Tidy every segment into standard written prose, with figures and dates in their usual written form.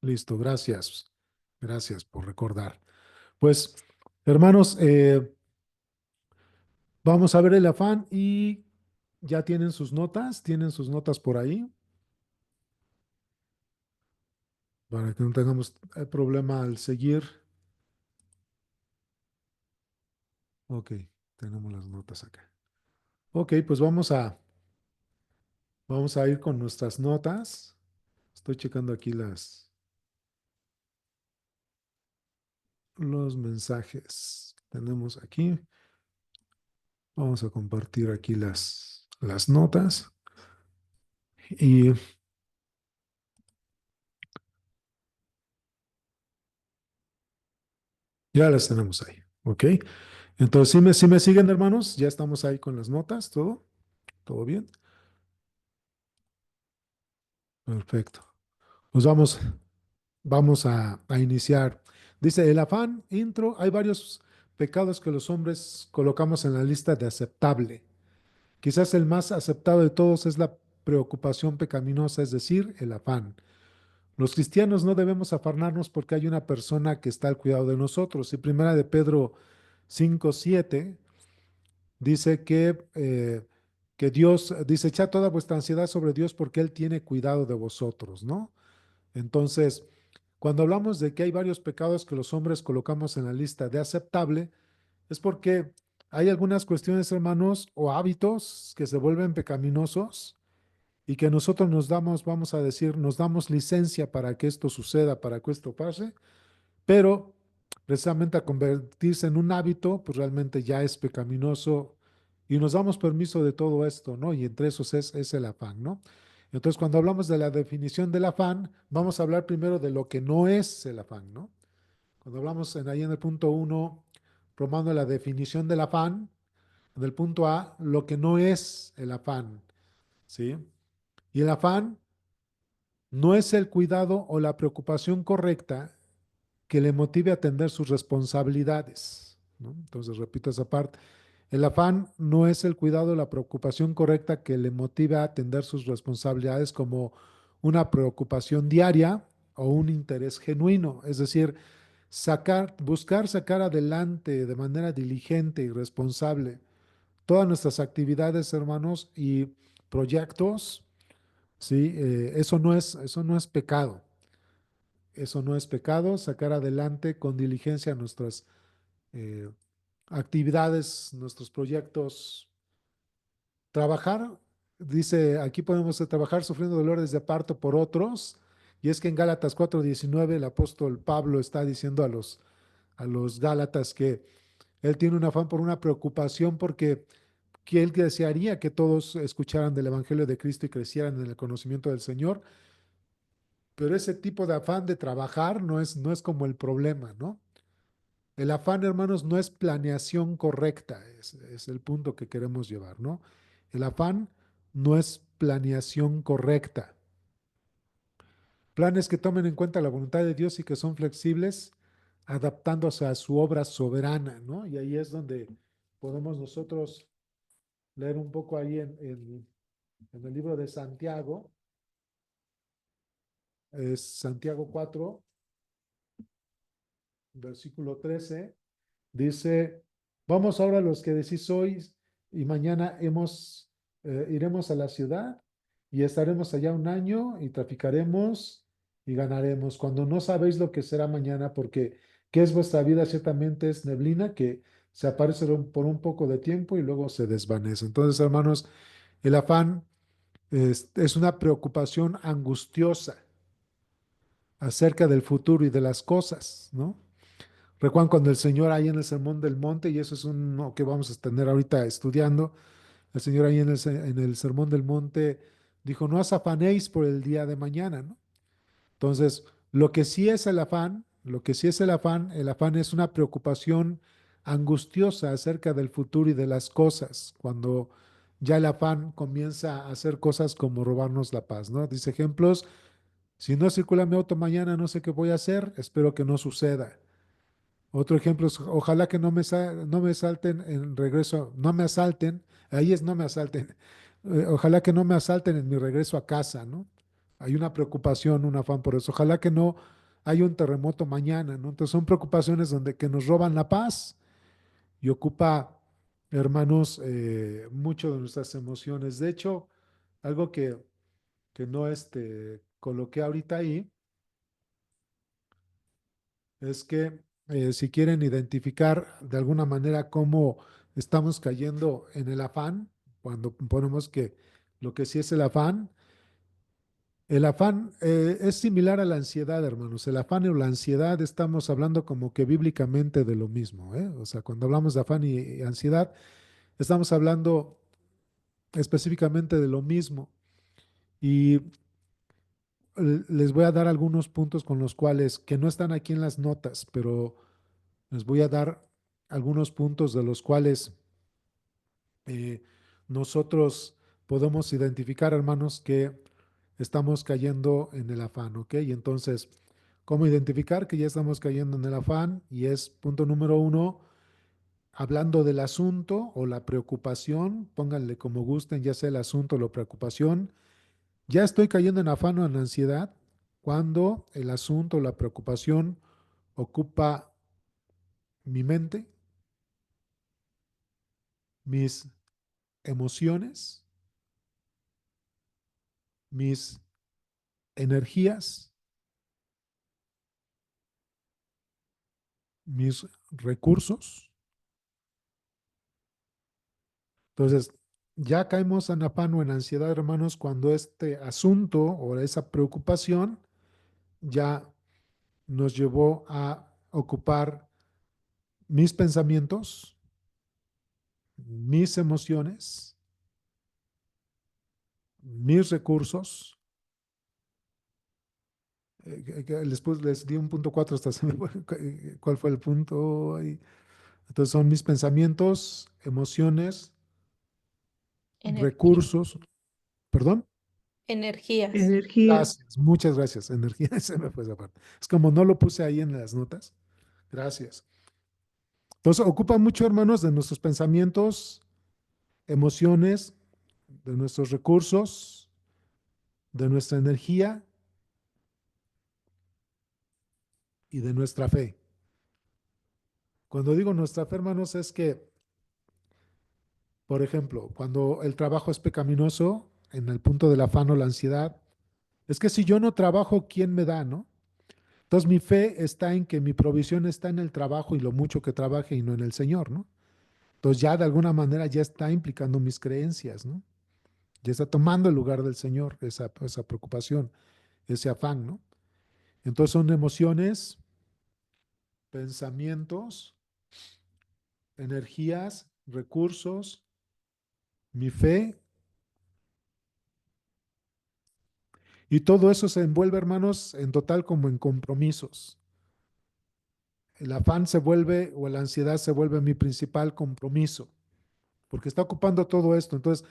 Listo, gracias. Gracias por recordar. Pues, hermanos, vamos a ver el afán y ya tienen sus notas por ahí, para que no tengamos problema al seguir. Ok, tenemos las notas acá. Ok, pues vamos a ir con nuestras notas. Estoy checando aquí los mensajes. Tenemos aquí. Vamos a compartir aquí las notas y ya las tenemos ahí. Ok. Entonces, si me siguen, hermanos, ya estamos ahí con las notas, todo bien. Perfecto. Pues vamos a iniciar. Dice, el afán, intro, hay varios pecados que los hombres colocamos en la lista de aceptable. Quizás el más aceptado de todos es la preocupación pecaminosa, es decir, el afán. Los cristianos no debemos afanarnos porque hay una persona que está al cuidado de nosotros. Y primera de Pedro 5:7 dice que Dios, dice, echad toda vuestra ansiedad sobre Dios porque Él tiene cuidado de vosotros, ¿no? Entonces, cuando hablamos de que hay varios pecados que los hombres colocamos en la lista de aceptable, es porque hay algunas cuestiones, hermanos, o hábitos que se vuelven pecaminosos y que nosotros nos damos, vamos a decir, nos damos licencia para que esto suceda, para que esto pase, pero precisamente a convertirse en un hábito, pues realmente ya es pecaminoso y nos damos permiso de todo esto, ¿no? Y entre esos es el afán, ¿no? Entonces, cuando hablamos de la definición del afán, vamos a hablar primero de lo que no es el afán, ¿no? Cuando hablamos ahí en el punto uno, tomando la definición del afán, en el punto A, lo que no es el afán, ¿sí? Y el afán no es el cuidado o la preocupación correcta que le motive a atender sus responsabilidades, ¿no? Entonces, repito esa parte. El afán no es el cuidado o la preocupación correcta que le motive a atender sus responsabilidades como una preocupación diaria o un interés genuino, es decir, buscar sacar adelante de manera diligente y responsable todas nuestras actividades, hermanos, y proyectos, ¿sí? Eso no es pecado. Eso no es pecado, sacar adelante con diligencia nuestras eh, actividades, nuestros proyectos. Trabajar, dice, aquí podemos trabajar sufriendo dolores de parto por otros. Y es que en Gálatas 4:19 el apóstol Pablo está diciendo a los Gálatas que él tiene un afán por una preocupación porque que él desearía que todos escucharan del Evangelio de Cristo y crecieran en el conocimiento del Señor, pero ese tipo de afán de trabajar no es como el problema, ¿no? El afán, hermanos, no es planeación correcta, es el punto que queremos llevar, ¿no? El afán no es planeación correcta. Planes que tomen en cuenta la voluntad de Dios y que son flexibles, adaptándose a su obra soberana, ¿no? Y ahí es donde podemos nosotros leer un poco ahí en el libro de Santiago, es Santiago 4, versículo 13. Dice, vamos ahora los que decís hoy y mañana iremos a la ciudad y estaremos allá un año y traficaremos y ganaremos, cuando no sabéis lo que será mañana, porque ¿qué es vuestra vida? Ciertamente es neblina que se aparece por un poco de tiempo y luego se desvanece. Entonces, hermanos, el afán es una preocupación angustiosa acerca del futuro y de las cosas, ¿no? Recuerdan cuando el Señor ahí en el Sermón del Monte, y eso es uno que vamos a tener ahorita estudiando, el Señor ahí en el Sermón del Monte dijo, no os afanéis por el día de mañana, ¿no? Entonces, lo que sí es el afán, lo que sí es el afán es una preocupación angustiosa acerca del futuro y de las cosas, cuando ya el afán comienza a hacer cosas como robarnos la paz, ¿no? Dice ejemplos, si no circula mi auto mañana, no sé qué voy a hacer, espero que no suceda. Otro ejemplo es, ojalá que no me salten en regreso, no me asalten, ahí es no me asalten, ojalá que no me asalten en mi regreso a casa, ¿no? hay una preocupación, un afán por eso. Ojalá que no haya un terremoto mañana, ¿no? Entonces son preocupaciones donde que nos roban la paz y ocupa, hermanos, mucho de nuestras emociones. De hecho, algo que no coloqué ahorita ahí es que si quieren identificar de alguna manera cómo estamos cayendo en el afán, cuando ponemos que lo que sí es el afán es similar a la ansiedad, hermanos. El afán o la ansiedad estamos hablando como que bíblicamente de lo mismo, ¿eh? O sea, cuando hablamos de afán y ansiedad, estamos hablando específicamente de lo mismo. Y les voy a dar algunos puntos con los cuales, que no están aquí en las notas, pero les voy a dar algunos puntos de los cuales eh, nosotros podemos identificar, hermanos, que estamos cayendo en el afán, ¿ok? Y entonces, ¿cómo identificar que ya estamos cayendo en el afán? Y es punto número uno, hablando del asunto o la preocupación, pónganle como gusten, ya sea el asunto o la preocupación. Ya estoy cayendo en afán o en ansiedad cuando el asunto o la preocupación ocupa mi mente, mis emociones, mis energías, mis recursos. Entonces, ya caemos en afán o en ansiedad, hermanos, cuando este asunto o esa preocupación ya nos llevó a ocupar mis pensamientos, mis emociones, mis recursos. Les di un punto cuatro hasta se me fue, cuál fue el punto ahí. Entonces son mis pensamientos, emociones, Energía. recursos, perdón. Energías. Energía. Gracias, muchas gracias. Energía, se me fue esa parte. Es como no lo puse ahí en las notas. Gracias. Entonces, ocupa mucho, hermanos, de nuestros pensamientos, emociones, de nuestros recursos, de nuestra energía y de nuestra fe. Cuando digo nuestra fe, hermanos, es que, por ejemplo, cuando el trabajo es pecaminoso, en el punto del afán o la ansiedad, es que si yo no trabajo, ¿quién me da, no? Entonces mi fe está en que mi provisión está en el trabajo y lo mucho que trabaje y no en el Señor, ¿no? Entonces ya de alguna manera ya está implicando mis creencias, ¿no? Ya está tomando el lugar del Señor esa preocupación, ese afán, ¿no? Entonces son emociones, pensamientos, energías, recursos, mi fe, y todo eso se envuelve, hermanos, en total como en compromisos. El afán se vuelve o la ansiedad se vuelve mi principal compromiso, porque está ocupando todo esto. Entonces,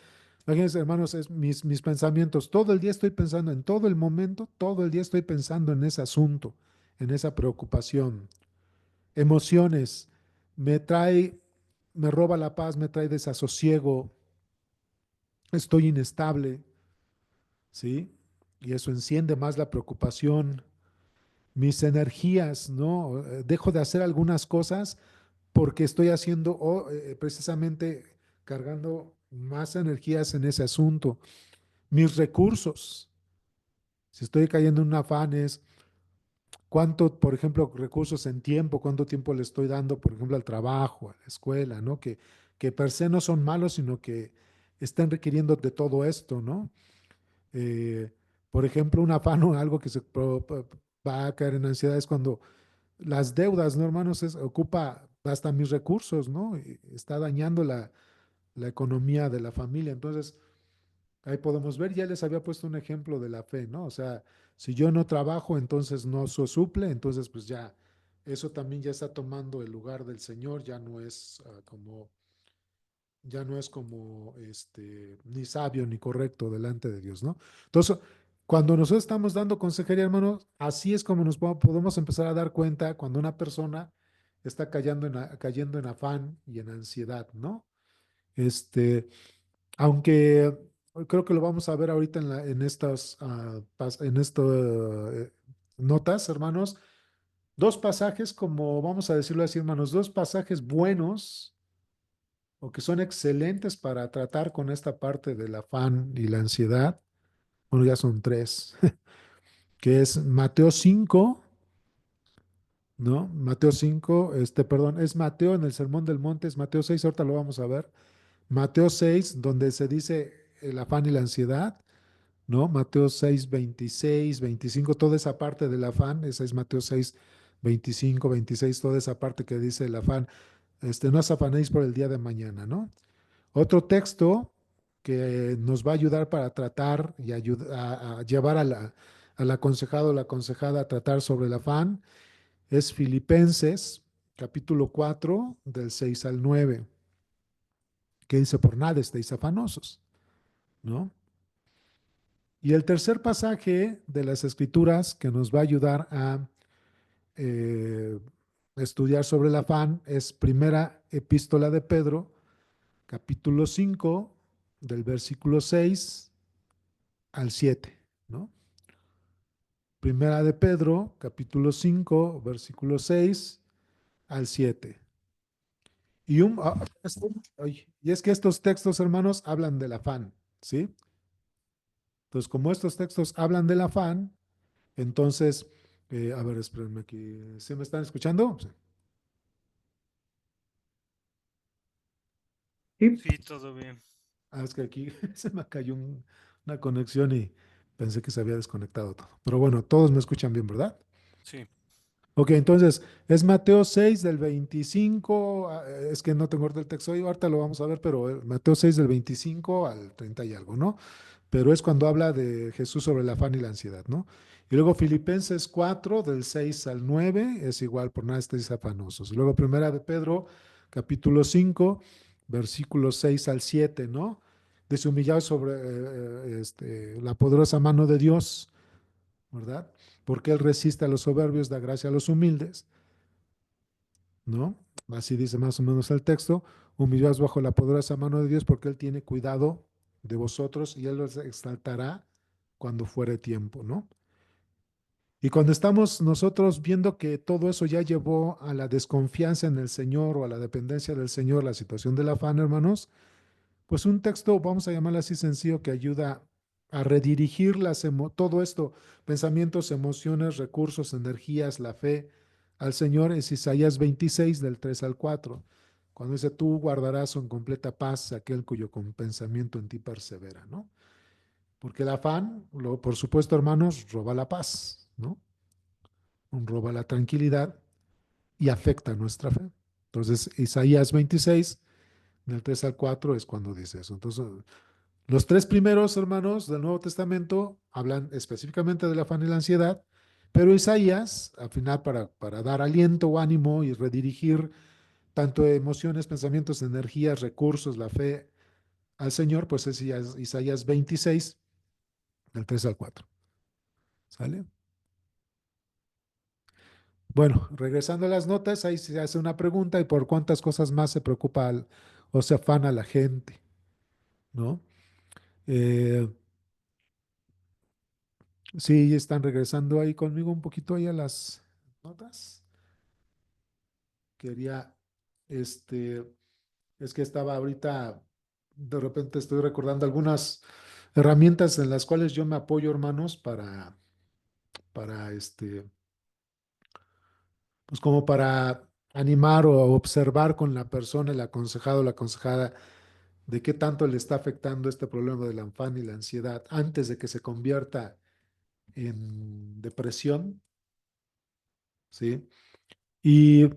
imagínense, hermanos, es mis pensamientos. Todo el día estoy pensando en todo el momento, todo el día estoy pensando en ese asunto, en esa preocupación. Emociones, me trae, me roba la paz, me trae desasosiego, estoy inestable, ¿sí? Y eso enciende más la preocupación. Mis energías, ¿no? Dejo de hacer algunas cosas porque estoy haciendo o precisamente cargando más energías en ese asunto. Mis recursos, si estoy cayendo en un afán es cuánto, por ejemplo, recursos en tiempo, cuánto tiempo le estoy dando, por ejemplo, al trabajo, a la escuela, ¿no? Que per se no son malos, sino que están requiriendo de todo esto, ¿no? Eh, por ejemplo, un afán o algo que va a caer en ansiedad es cuando las deudas, ¿no, hermanos? Ocupa hasta mis recursos, ¿no? Y está dañando la economía de la familia. Entonces, ahí podemos ver, ya les había puesto un ejemplo de la fe, ¿no? O sea, si yo no trabajo, entonces no suple, entonces pues ya, eso también ya está tomando el lugar del Señor, ya no es ya no es como ni sabio ni correcto delante de Dios, ¿no? Entonces, cuando nosotros estamos dando consejería, hermanos, así es como nos podemos empezar a dar cuenta cuando una persona está cayendo en afán y en ansiedad, ¿no? Este, aunque creo que lo vamos a ver ahorita en estas, en esto, notas, hermanos. Dos pasajes, como vamos a decirlo así, hermanos, dos pasajes buenos o que son excelentes para tratar con esta parte del afán y la ansiedad. Bueno, ya son tres, que es Mateo 5, ¿no? Mateo 5, perdón, es Mateo en el Sermón del Monte, es Mateo 6, ahorita lo vamos a ver. Mateo 6, donde se dice el afán y la ansiedad, ¿no? Mateo 6, 26, 25, toda esa parte del afán, esa es Mateo 6, 25, 26, toda esa parte que dice el afán, no os afanéis por el día de mañana, ¿no? Otro texto que nos va a ayudar para tratar y a llevar al aconsejado o la aconsejada a tratar sobre el afán es Filipenses capítulo 4 del 6 al 9, que dice, por nada estéis afanosos, ¿no? Y el tercer pasaje de las Escrituras que nos va a ayudar a eh, estudiar sobre el afán es Primera Epístola de Pedro, capítulo 5 del versículo 6 al 7, ¿no? Primera de Pedro, capítulo 5 versículo 6 al 7. Y es que estos textos, hermanos, hablan del afán, ¿sí? Entonces, como estos textos hablan del afán, entonces, a ver, espérenme aquí. ¿Sí me están escuchando? Sí. Sí, Sí, todo bien. Es que aquí se me cayó una conexión y pensé que se había desconectado todo. Pero bueno, todos me escuchan bien, ¿verdad? Sí, Ok, entonces es Mateo 6 del 25, es que no tengo ahorita el texto ahí, ahorita lo vamos a ver, pero Mateo 6 del 25 al 30 y algo, ¿no? Pero es cuando habla de Jesús sobre el afán y la ansiedad, ¿no? Y luego Filipenses 4 del 6 al 9 es igual, por nada estéis afanosos. Y luego Primera de Pedro, capítulo 5 versículos 6 al 7, ¿no? Dice humillado sobre la poderosa mano de Dios, ¿verdad? Porque Él resiste a los soberbios, da gracia a los humildes, ¿no? Así dice más o menos el texto, humillados bajo la poderosa mano de Dios porque Él tiene cuidado de vosotros y Él los exaltará cuando fuere tiempo, ¿no? Y cuando estamos nosotros viendo que todo eso ya llevó a la desconfianza en el Señor o a la dependencia del Señor, la situación del afán, hermanos, pues un texto, vamos a llamarlo así sencillo, que ayuda a redirigir todo esto, pensamientos, emociones, recursos, energías, la fe al Señor, es Isaías 26 del 3 al 4, cuando dice, tú guardarás en completa paz aquel cuyo pensamiento en ti persevera, ¿no? Porque el afán, por supuesto, hermanos, roba la paz, ¿no? Roba la tranquilidad y afecta nuestra fe. Entonces, Isaías 26, del 3 al 4 es cuando dice eso. Entonces, los tres primeros hermanos del Nuevo Testamento hablan específicamente del afán y la ansiedad, pero Isaías, al final, para dar aliento o ánimo y redirigir tanto emociones, pensamientos, energías, recursos, la fe al Señor, pues es Isaías 26, del 3 al 4. ¿Sale? Bueno, regresando a las notas, ahí se hace una pregunta y por cuántas cosas más se preocupa o se afana la gente, ¿no? Eh, sí, están regresando ahí conmigo un poquito ahí a las notas. Quería, este, es que estaba ahorita, de repente estoy recordando algunas herramientas en las cuales yo me apoyo, hermanos, para pues como para animar o observar con la persona, el aconsejado o la aconsejada, de qué tanto le está afectando este problema del afán y la ansiedad antes de que se convierta en depresión, ¿sí? Y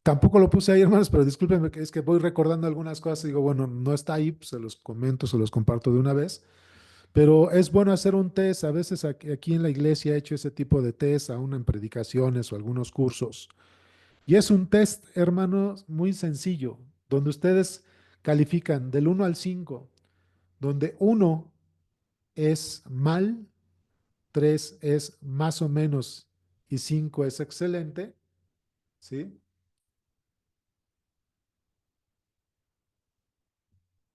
tampoco lo puse ahí, hermanos, pero discúlpenme, que es que voy recordando algunas cosas y digo, bueno, no está ahí, pues se los comento, se los comparto de una vez, pero es bueno hacer un test. A veces aquí en la iglesia he hecho ese tipo de test, aún en predicaciones o algunos cursos. Y es un test, hermanos, muy sencillo, donde ustedes califican del 1 al 5, donde 1 es mal, 3 es más o menos y 5 es excelente, ¿sí?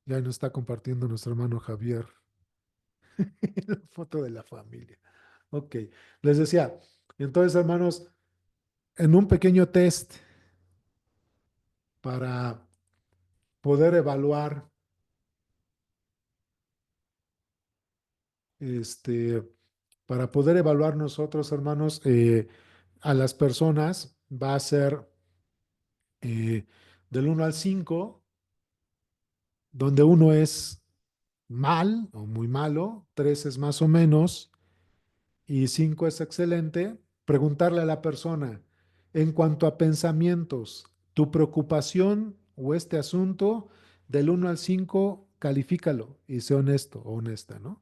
Ya nos está compartiendo nuestro hermano Javier. La foto de la familia. Ok, les decía, entonces hermanos, en un pequeño test para poder evaluar, este, para poder evaluar nosotros, hermanos, a las personas, va a ser eh, del 1 al 5, donde uno es mal o muy malo, 3 es más o menos y 5 es excelente. Preguntarle a la persona, en cuanto a pensamientos, tu preocupación o este asunto, del 1 al 5 califícalo y sé honesto o honesta, ¿no?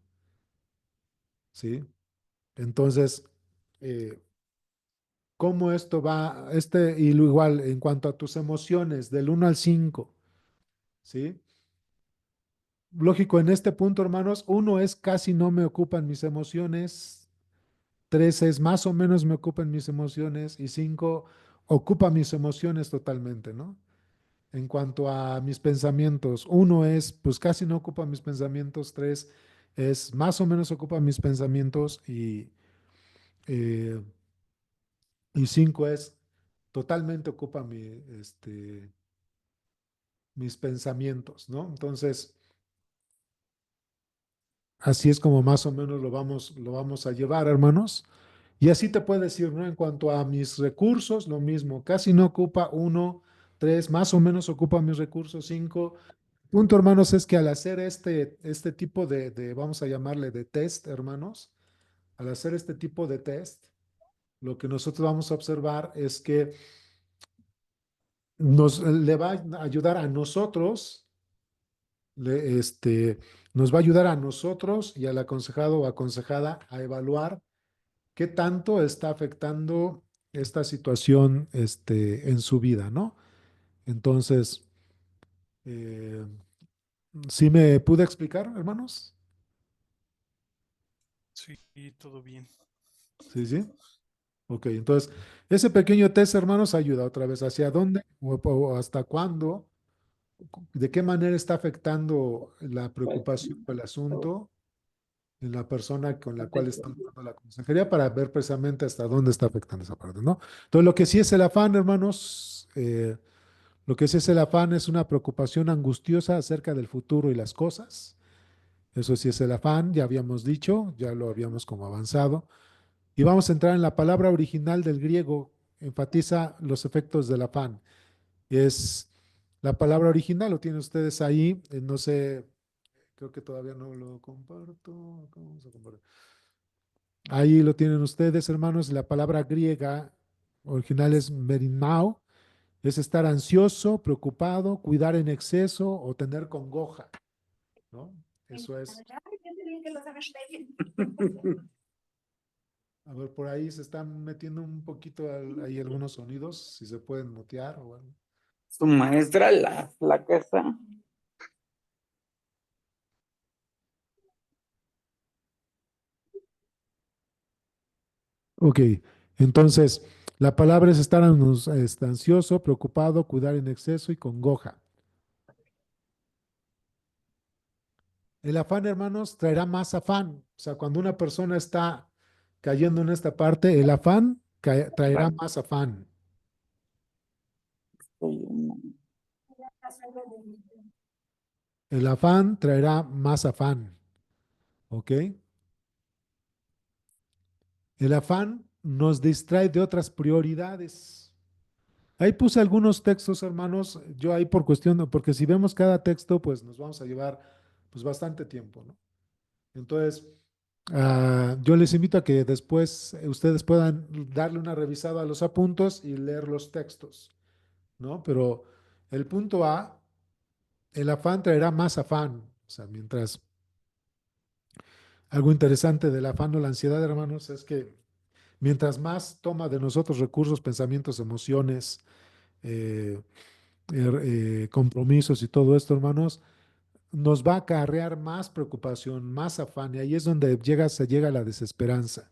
Sí. Entonces, eh, ¿cómo esto va? Y lo igual, en cuanto a tus emociones, del 1 al 5, ¿sí? Lógico, en este punto, hermanos, 1 es casi no me ocupan mis emociones, 3 es más o menos me ocupan mis emociones y 5 ocupa mis emociones totalmente, ¿no? En cuanto a mis pensamientos, 1 es pues casi no ocupa mis pensamientos, 3 es más o menos ocupa mis pensamientos eh, y 5 es totalmente ocupa mis pensamientos, ¿no? Entonces, así es como más o menos lo vamos a llevar, hermanos. Y así te puedo decir, ¿no? En cuanto a mis recursos, lo mismo. Casi no ocupa 1, 3, más o menos ocupa mis recursos 5. Punto, hermanos, es que al hacer este tipo vamos a llamarle de test, hermanos, al hacer este tipo de test, lo que nosotros vamos a observar es que le va a ayudar a nosotros, nos va a ayudar a nosotros y al aconsejado o aconsejada a evaluar qué tanto está afectando esta situación en su vida, ¿no? Entonces, eh, ¿sí me pude explicar, hermanos? Sí, todo bien. Sí, sí. Ok, entonces, ese pequeño test, hermanos, ayuda otra vez hacia dónde o hasta cuándo, de qué manera está afectando la preocupación o el asunto en la persona con la cual estamos dando la consejería para ver precisamente hasta dónde está afectando esa parte, ¿no? Entonces, lo que sí es el afán, hermanos, lo que sí es el afán es una preocupación angustiosa acerca del futuro y las cosas. Eso sí es el afán, ya habíamos dicho, ya lo habíamos como avanzado. Y vamos a entrar en la palabra original del griego, enfatiza los efectos del afán. Es la palabra original, lo tienen ustedes ahí, no sé, creo que todavía no lo comparto. ¿Cómo vamos a compartir? Ahí lo tienen ustedes, hermanos, la palabra griega original es merinao, es estar ansioso, preocupado, cuidar en exceso o tener congoja, ¿no? Eso es. A ver, por ahí se están metiendo un poquito ahí algunos sonidos, si se pueden mutear o algo. Su maestra, la casa. Ok, entonces la palabra es estar ansioso, preocupado, cuidar en exceso y congoja. El afán, hermanos, traerá más afán. O sea, cuando una persona está cayendo en esta parte, el afán traerá más afán. El afán traerá más afán. ¿Ok? El afán nos distrae de otras prioridades. Ahí puse algunos textos, hermanos, yo ahí por cuestión, porque si vemos cada texto, pues nos vamos a llevar pues bastante tiempo, ¿no? Entonces, yo les invito a que después ustedes puedan darle una revisada a los apuntos y leer los textos, ¿no? Pero el punto A, el afán traerá más afán. O sea, mientras algo interesante del afán o la ansiedad, hermanos, es que mientras más toma de nosotros recursos, pensamientos, emociones, eh, compromisos y todo esto, hermanos, nos va a acarrear más preocupación, más afán, y ahí es donde se llega a la desesperanza.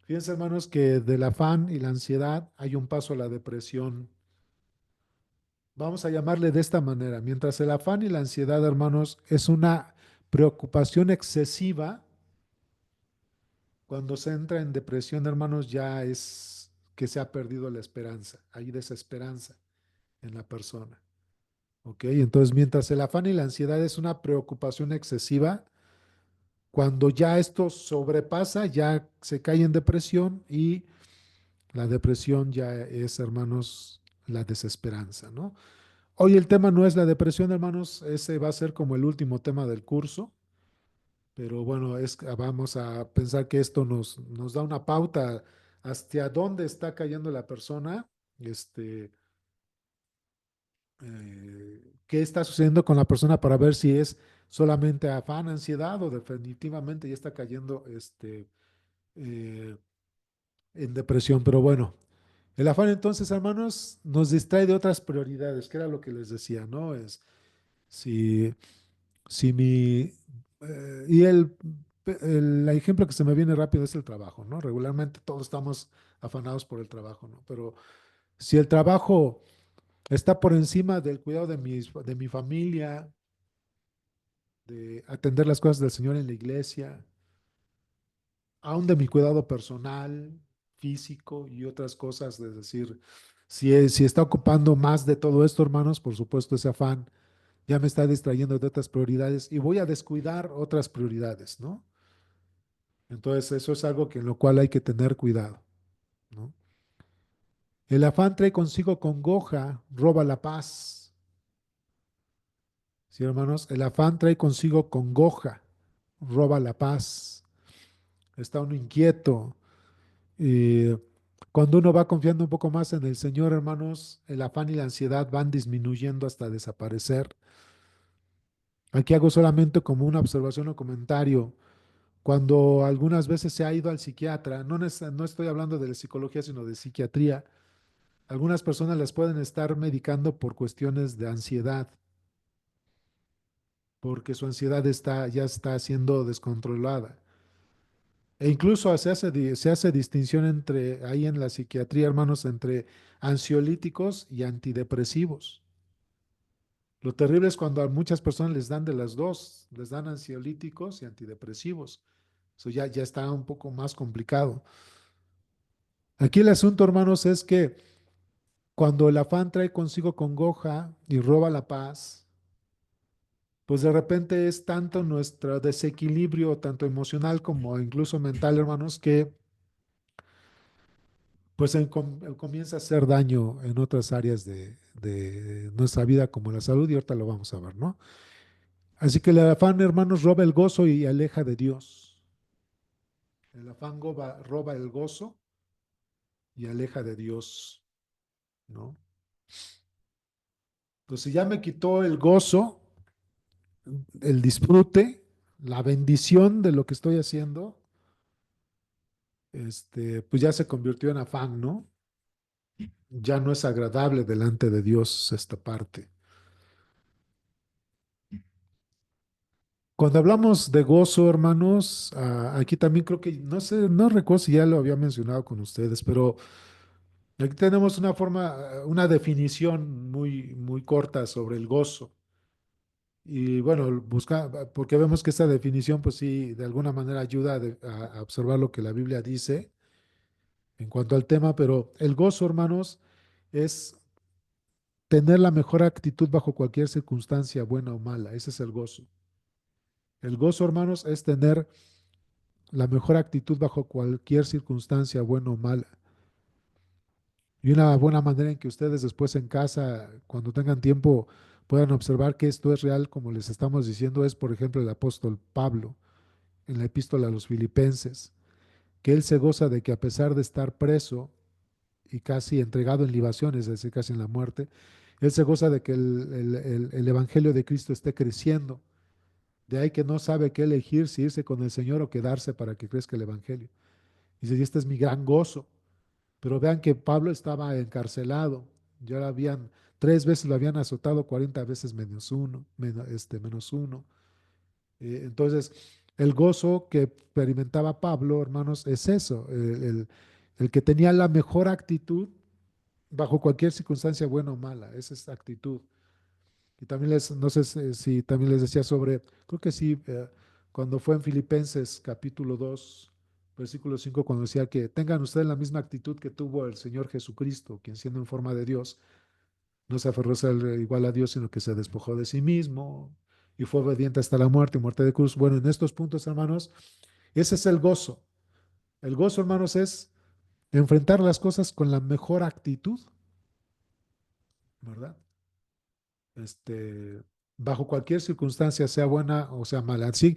Fíjense, hermanos, que del afán y la ansiedad hay un paso a la depresión. Vamos a llamarle de esta manera. Mientras el afán y la ansiedad, hermanos, es una preocupación excesiva, cuando se entra en depresión, hermanos, ya es que se ha perdido la esperanza. Hay desesperanza en la persona. ¿Ok? Entonces, mientras el afán y la ansiedad es una preocupación excesiva, cuando ya esto sobrepasa, ya se cae en depresión y la depresión ya es, hermanos, la desesperanza, ¿no? Hoy el tema no es la depresión, hermanos, ese va a ser como el último tema del curso, pero bueno, vamos a pensar que esto nos da una pauta hacia dónde está cayendo la persona, este, qué está sucediendo con la persona para ver si es solamente afán, ansiedad o definitivamente ya está cayendo eh, en depresión. Pero bueno, el afán entonces, hermanos, nos distrae de otras prioridades, que era lo que les decía, ¿no? Es si, si mi... y el ejemplo que se me viene rápido es el trabajo, ¿no? Regularmente todos estamos afanados por el trabajo, ¿no? Pero si el trabajo está por encima del cuidado de mi familia, de atender las cosas del Señor en la iglesia, aún de mi cuidado personal, físico y otras cosas, es decir, si está ocupando más de todo esto, hermanos, por supuesto ese afán ya me está distrayendo de otras prioridades y voy a descuidar otras prioridades, ¿no? Entonces eso es algo que en lo cual hay que tener cuidado, ¿no? El afán trae consigo congoja, roba la paz. Sí, hermanos, el afán trae consigo congoja, roba la paz. Está uno inquieto. Y cuando uno va confiando un poco más en el Señor, hermanos, el afán y la ansiedad van disminuyendo hasta desaparecer. Aquí hago solamente como una observación o comentario. Cuando algunas veces se ha ido al psiquiatra, no estoy hablando de la psicología, sino de psiquiatría, algunas personas las pueden estar medicando por cuestiones de ansiedad, porque su ansiedad ya está siendo descontrolada. E incluso se hace distinción ahí en la psiquiatría, hermanos, entre ansiolíticos y antidepresivos. Lo terrible es cuando a muchas personas les dan de las dos, les dan ansiolíticos y antidepresivos. Eso ya está un poco más complicado. Aquí el asunto, hermanos, es que cuando el afán trae consigo congoja y roba la paz, pues de repente es tanto nuestro desequilibrio, tanto emocional como incluso mental, hermanos, que pues comienza a hacer daño en otras áreas de nuestra vida, como la salud, y ahorita lo vamos a ver, ¿no? Así que el afán, hermanos, roba el gozo y aleja de Dios. El afán roba el gozo y aleja de Dios, ¿no? Entonces ya me quitó el gozo, el disfrute, la bendición de lo que estoy haciendo, pues ya se convirtió en afán, ¿no? Ya no es agradable delante de Dios esta parte. Cuando hablamos de gozo, hermanos, aquí también creo que, no sé, no recuerdo si ya lo había mencionado con ustedes, pero aquí tenemos una forma, una definición muy corta sobre el gozo. Y bueno, porque vemos que esta definición, pues sí, de alguna manera ayuda a observar lo que la Biblia dice en cuanto al tema, pero el gozo, hermanos, es tener la mejor actitud bajo cualquier circunstancia, buena o mala. Ese es el gozo. El gozo, hermanos, es tener la mejor actitud bajo cualquier circunstancia, buena o mala. Y una buena manera en que ustedes después en casa, cuando tengan tiempo, puedan observar que esto es real, como les estamos diciendo, es, por ejemplo, el apóstol Pablo en la epístola a los Filipenses, que él se goza de que a pesar de estar preso y casi entregado en libaciones, es decir, casi en la muerte, él se goza de que el evangelio de Cristo esté creciendo. De ahí que no sabe qué elegir, si irse con el Señor o quedarse para que crezca el evangelio. Dice, y este es mi gran gozo. Pero vean que Pablo estaba encarcelado, ya lo habían, 3 veces lo habían azotado, 40 veces menos uno. Entonces, el gozo que experimentaba Pablo, hermanos, es eso, el que tenía la mejor actitud bajo cualquier circunstancia buena o mala, esa es actitud. Y también no sé si también les decía sobre, creo que sí, cuando fue en Filipenses capítulo 2 versículo 5 cuando decía que tengan ustedes la misma actitud que tuvo el Señor Jesucristo, quien siendo en forma de Dios, no se aferró a ser igual a Dios, sino que se despojó de sí mismo y fue obediente hasta la muerte y muerte de cruz. Bueno, en estos puntos, hermanos, ese es el gozo. El gozo, hermanos, es enfrentar las cosas con la mejor actitud, ¿verdad? Este, bajo cualquier circunstancia, sea buena o sea mala. Así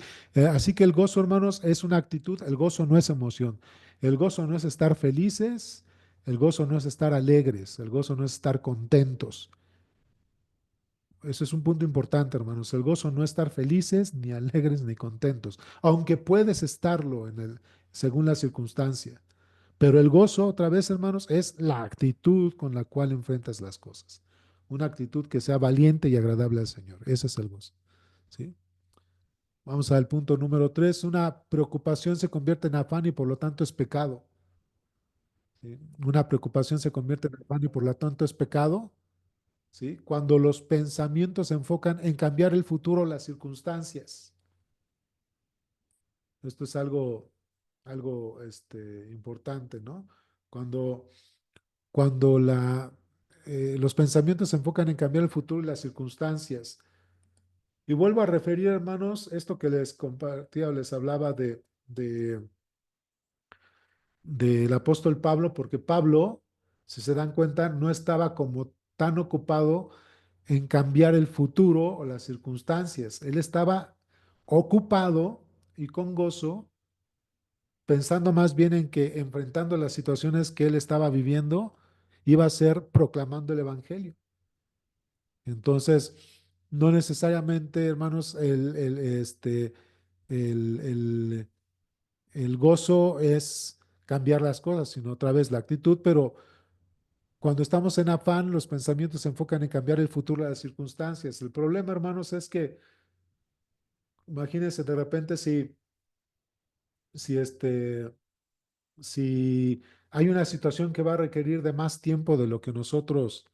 que el gozo, hermanos, es una actitud, el gozo no es emoción. El gozo no es estar felices, el gozo no es estar alegres, el gozo no es estar contentos. Eso es un punto importante, hermanos. El gozo no es estar felices, ni alegres, ni contentos, aunque puedes estarlo según la circunstancia. Pero el gozo, otra vez, hermanos, es la actitud con la cual enfrentas las cosas. Una actitud que sea valiente y agradable al Señor. Ese es el gozo. ¿Sí? Vamos al punto número 3. Una preocupación se convierte en afán y por lo tanto es pecado. ¿Sí? Una preocupación se convierte en afán y por lo tanto es pecado. ¿Sí? Cuando los pensamientos se enfocan en cambiar el futuro o las circunstancias. Esto es algo importante, ¿no? Cuando los pensamientos se enfocan en cambiar el futuro y las circunstancias. Y vuelvo a referir, hermanos, esto que les compartía o les hablaba del apóstol Pablo, porque Pablo, si se dan cuenta, no estaba como tan ocupado en cambiar el futuro o las circunstancias. Él estaba ocupado y con gozo, pensando más bien en que enfrentando las situaciones que él estaba viviendo, iba a ser proclamando el Evangelio. Entonces, no necesariamente, hermanos, el, el- el gozo es cambiar las cosas, sino otra vez la actitud, pero cuando estamos en afán, los pensamientos se enfocan en cambiar el futuro de las circunstancias. El problema, hermanos, es que imagínense de repente si, si hay una situación que va a requerir de más tiempo de lo que nosotros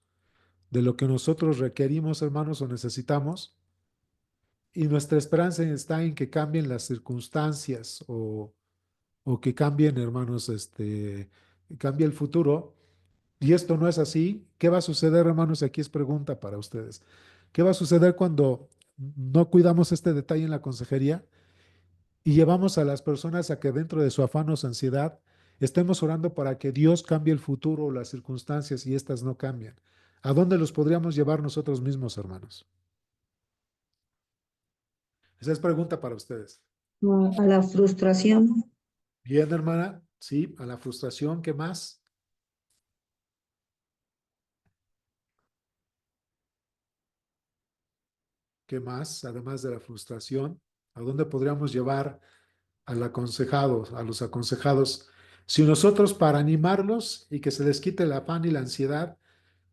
requerimos, hermanos, o necesitamos. Y nuestra esperanza está en que cambien las circunstancias o que cambien, hermanos, cambie el futuro. Y esto no es así. ¿Qué va a suceder, hermanos? Aquí es pregunta para ustedes. ¿Qué va a suceder cuando no cuidamos este detalle en la consejería y llevamos a las personas a que dentro de su afán o su ansiedad estemos orando para que Dios cambie el futuro o las circunstancias y éstas no cambian? ¿A dónde los podríamos llevar nosotros mismos, hermanos? Esa es pregunta para ustedes. A la frustración. Bien, hermana. Sí, a la frustración. ¿Qué más? ¿Qué más? Además de la frustración, ¿a dónde podríamos llevar al aconsejado, a los aconsejados? Si nosotros para animarlos y que se les quite el afán y la ansiedad,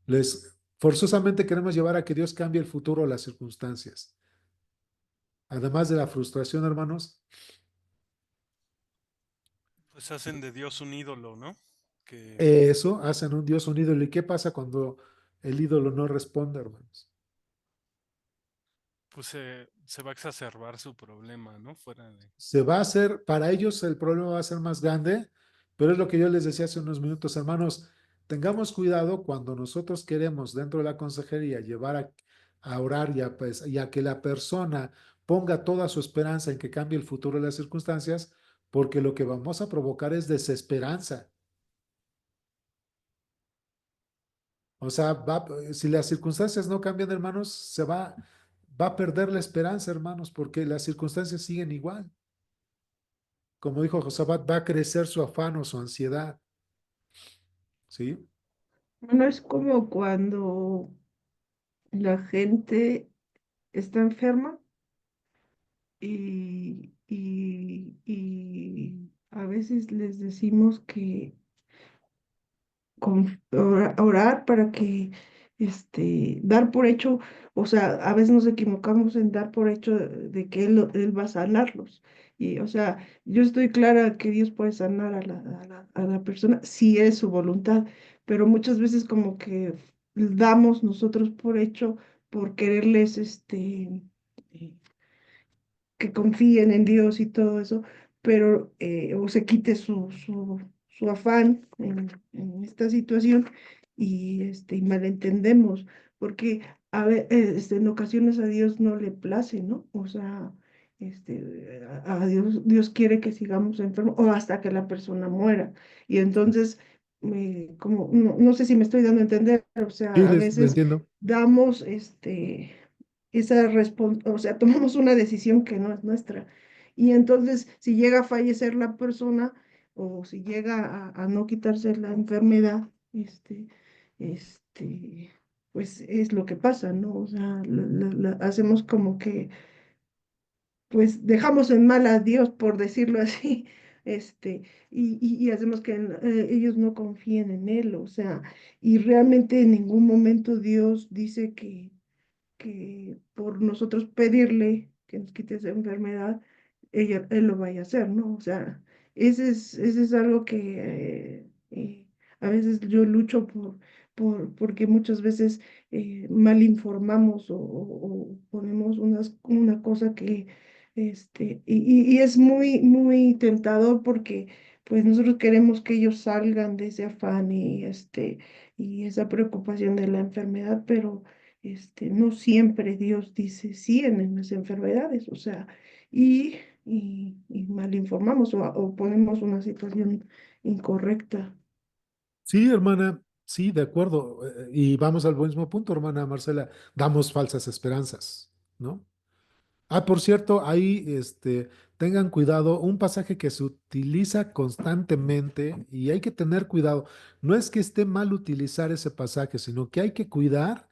les forzosamente queremos llevar a que Dios cambie el futuro o las circunstancias. Además de la frustración, hermanos, Pues hacen de Dios un ídolo, ¿no? Que eso hacen un Dios un ídolo. ¿Y qué pasa cuando el ídolo no responde, hermanos? pues se va a exacerbar su problema, ¿no? Fuera de... Se va a hacer, para ellos el problema va a ser más grande, pero es lo que yo les decía hace unos minutos, hermanos, tengamos cuidado cuando nosotros queremos dentro de la consejería llevar a orar y a que la persona ponga toda su esperanza en que cambie el futuro de las circunstancias, porque lo que vamos a provocar es desesperanza. O sea, si las circunstancias no cambian, hermanos, va a perder la esperanza, hermanos, porque las circunstancias siguen igual. Como dijo Josafat, va a crecer su afán o su ansiedad, ¿sí? Bueno, es como cuando la gente está enferma y a veces les decimos que orar para que, dar por hecho, o sea, a veces nos equivocamos en dar por hecho de que Él va a sanarlos. Y, o sea, yo estoy clara que Dios puede sanar a la persona si es su voluntad, pero muchas veces como que damos nosotros por hecho por quererles, eh, que confíen en Dios y todo eso, pero o se quite su afán en esta situación y malentendemos, porque en ocasiones a Dios no le place, ¿no? O sea, a Dios quiere que sigamos enfermos o hasta que la persona muera. Y entonces, como, no sé si me estoy dando a entender, o Sí, sea, a le veces entiendo. damos o sea, tomamos una decisión que no es nuestra. Y entonces, si llega a fallecer la persona o si llega a no quitarse la enfermedad, este, pues es lo que pasa, ¿no? O sea, hacemos como que, pues dejamos en mal a Dios, por decirlo así, y hacemos que ellos no confíen en Él, o sea, y realmente en ningún momento Dios dice que por nosotros pedirle que nos quite esa enfermedad, él lo vaya a hacer, ¿no? O sea, ese es algo que a veces yo lucho porque muchas veces mal informamos o ponemos una cosa que, y es muy, muy tentador porque pues nosotros queremos que ellos salgan de ese afán y esa preocupación de la enfermedad, pero no siempre Dios dice sí en las enfermedades, o sea, y mal informamos o ponemos una situación incorrecta. Sí, hermana, sí, de acuerdo. Y vamos al mismo punto, hermana Marcela, damos falsas esperanzas, ¿no? Ah, por cierto, ahí, tengan cuidado, un pasaje que se utiliza constantemente y hay que tener cuidado. No es que esté mal utilizar ese pasaje, sino que hay que cuidar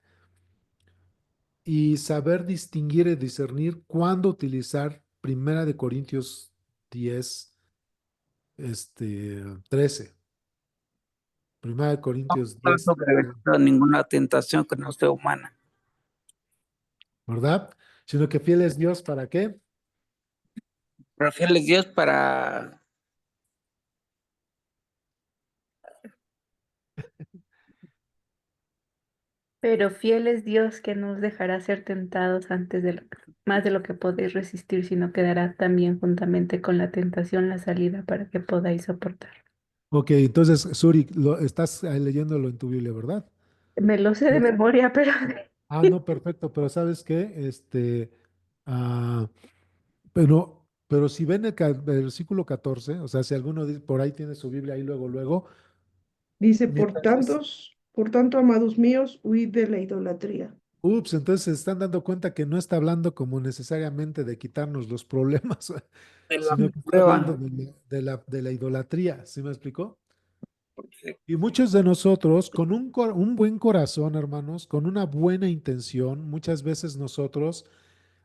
y saber distinguir y discernir cuándo utilizar Primera de Corintios 10, 13. Primera de Corintios No 10, sobre ninguna tentación que no sea humana. ¿verdad? Sino que fiel es Dios, ¿para qué? Pero fiel es Dios para Pero fiel es Dios que no os dejará ser tentados más de lo que podéis resistir, sino que dará también juntamente con la tentación la salida para que podáis soportar. Ok, entonces, Suri, estás leyéndolo en tu Biblia, ¿verdad? Me lo sé de Pues, memoria, pero no, perfecto, pero ¿sabes qué? Ah, pero si ven el versículo 14, o sea, si alguno por ahí tiene su Biblia ahí luego, luego, Dice, mientras es, por tanto, amados míos, huid de la idolatría. entonces se están dando cuenta que no está hablando como necesariamente de quitarnos los problemas, de la sino que está hablando prueba. de la idolatría, ¿sí me explicó? Y muchos de nosotros, con un buen corazón, hermanos, con una buena intención, muchas veces nosotros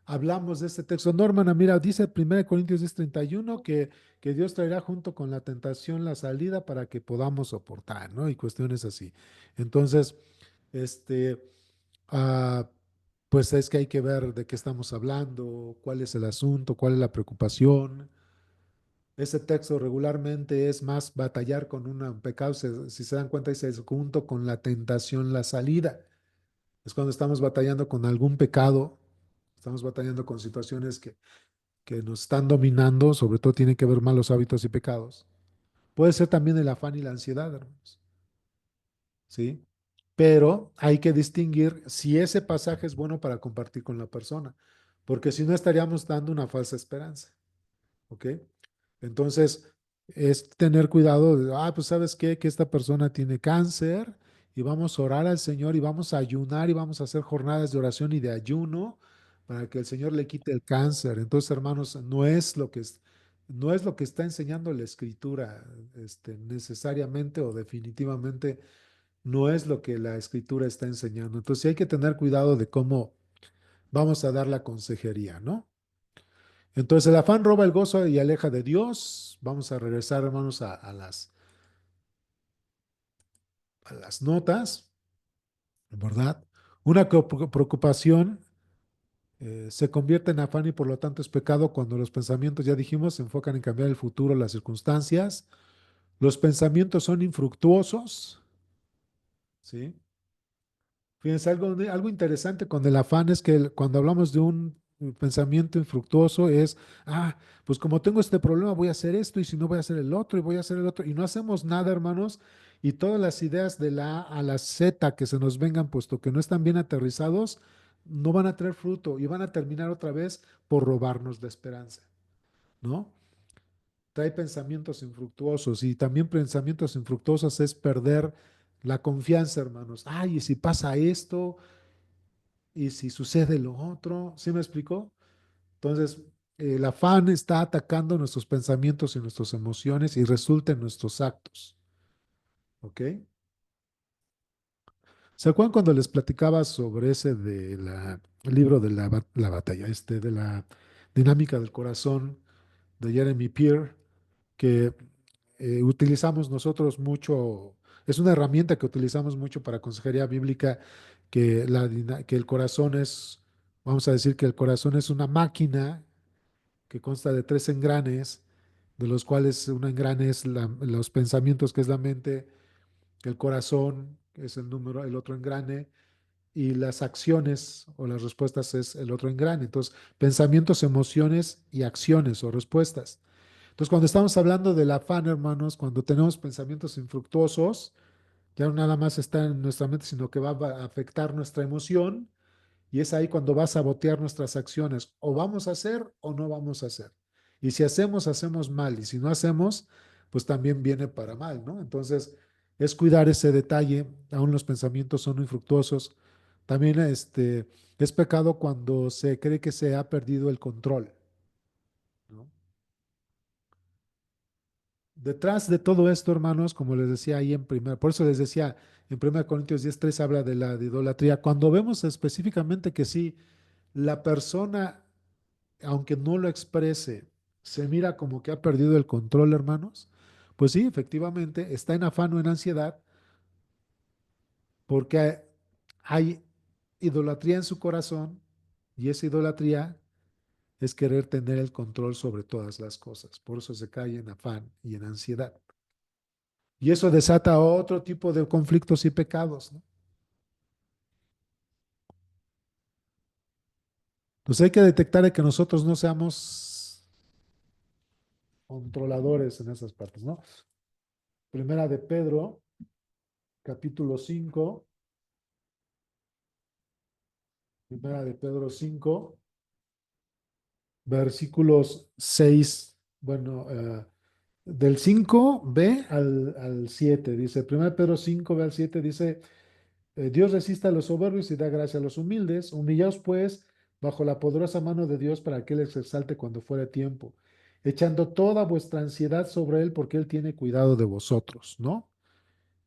hablamos de este texto. No, hermana, mira, dice 1 Corintios 10:31 que Dios traerá junto con la tentación la salida para que podamos soportar, ¿no? Y cuestiones así. Entonces, este, ah, pues es que hay que ver de qué estamos hablando, cuál es el asunto, cuál es la preocupación. Ese texto regularmente es más batallar con un pecado, si se dan cuenta, dice junto con la tentación la salida. Es cuando estamos batallando con algún pecado, estamos batallando con situaciones que nos están dominando, sobre todo tienen que ver malos hábitos y pecados. Puede ser también el afán y la ansiedad, hermanos, ¿sí? Pero hay que distinguir si ese pasaje es bueno para compartir con la persona, porque si no estaríamos dando una falsa esperanza, ¿ok? Entonces, es tener cuidado de, pues sabes qué, que esta persona tiene cáncer y vamos a orar al Señor y vamos a ayunar y vamos a hacer jornadas de oración y de ayuno para que el Señor le quite el cáncer. Entonces, hermanos, no es lo que está enseñando la Escritura, necesariamente o definitivamente no es lo que la Escritura está enseñando. Entonces, sí hay que tener cuidado de cómo vamos a dar la consejería, ¿no? Entonces el afán roba el gozo y aleja de Dios. Vamos a regresar, hermanos, a las notas, ¿verdad? Una preocupación se convierte en afán y por lo tanto es pecado cuando los pensamientos, ya dijimos, se enfocan en cambiar el futuro, las circunstancias. Los pensamientos son infructuosos, ¿sí? Fíjense, algo interesante con el afán es que cuando hablamos de un pensamiento infructuoso es, pues como tengo este problema voy a hacer esto y si no voy a hacer el otro y voy a hacer el otro y no hacemos nada, hermanos, y todas las ideas de la A a la Z que se nos vengan, puesto que no están bien aterrizados, no van a tener fruto y van a terminar otra vez por robarnos la esperanza, ¿no? Trae pensamientos infructuosos y también pensamientos infructuosos es perder la confianza, hermanos. Ay, y si pasa esto, y si sucede lo otro, ¿sí me explicó? Entonces, el afán está atacando nuestros pensamientos y nuestras emociones y resulta en nuestros actos, ¿ok? ¿Se acuerdan cuando les platicaba sobre ese el libro de la batalla, de la dinámica del corazón de Jeremy Pierre, que utilizamos nosotros mucho, es una herramienta que utilizamos mucho para consejería bíblica, que el corazón es, vamos a decir que el corazón es una máquina que consta de tres engranes, de los cuales un engrane es los pensamientos, que es la mente, el corazón, que es el número, el otro engrane, y las acciones o las respuestas es el otro engrane. Entonces, pensamientos, emociones y acciones o respuestas. Entonces, cuando estamos hablando del afán, hermanos, cuando tenemos pensamientos infructuosos, ya no nada más está en nuestra mente, sino que va a afectar nuestra emoción y es ahí cuando va a sabotear nuestras acciones. O vamos a hacer o no vamos a hacer. Y si hacemos, hacemos mal. Y si no hacemos, pues también viene para mal, ¿no? Entonces, es cuidar ese detalle. Aún los pensamientos son infructuosos. También es pecado cuando se cree que se ha perdido el control, ¿no? Detrás de todo esto, hermanos, como les decía ahí por eso les decía, en 1 Corintios 10:3 habla de la de idolatría. Cuando vemos específicamente que sí, la persona, aunque no lo exprese, se mira como que ha perdido el control, hermanos, pues sí, efectivamente, está en afán o en ansiedad porque hay idolatría en su corazón y esa idolatría es querer tener el control sobre todas las cosas. Por eso se cae en afán y en ansiedad. Y eso desata otro tipo de conflictos y pecados, ¿no? Entonces hay que detectar de que nosotros no seamos controladores en esas partes, ¿no? Primera de Pedro, capítulo 5, Primera de Pedro 5, versículos 6, bueno, del 5b al 7, dice, Primera de Pedro 5b al 7, dice, Dios resiste a los soberbios y da gracia a los humildes. Humillaos pues bajo la poderosa mano de Dios para que Él les exalte cuando fuere tiempo, echando toda vuestra ansiedad sobre Él porque Él tiene cuidado de vosotros, ¿no?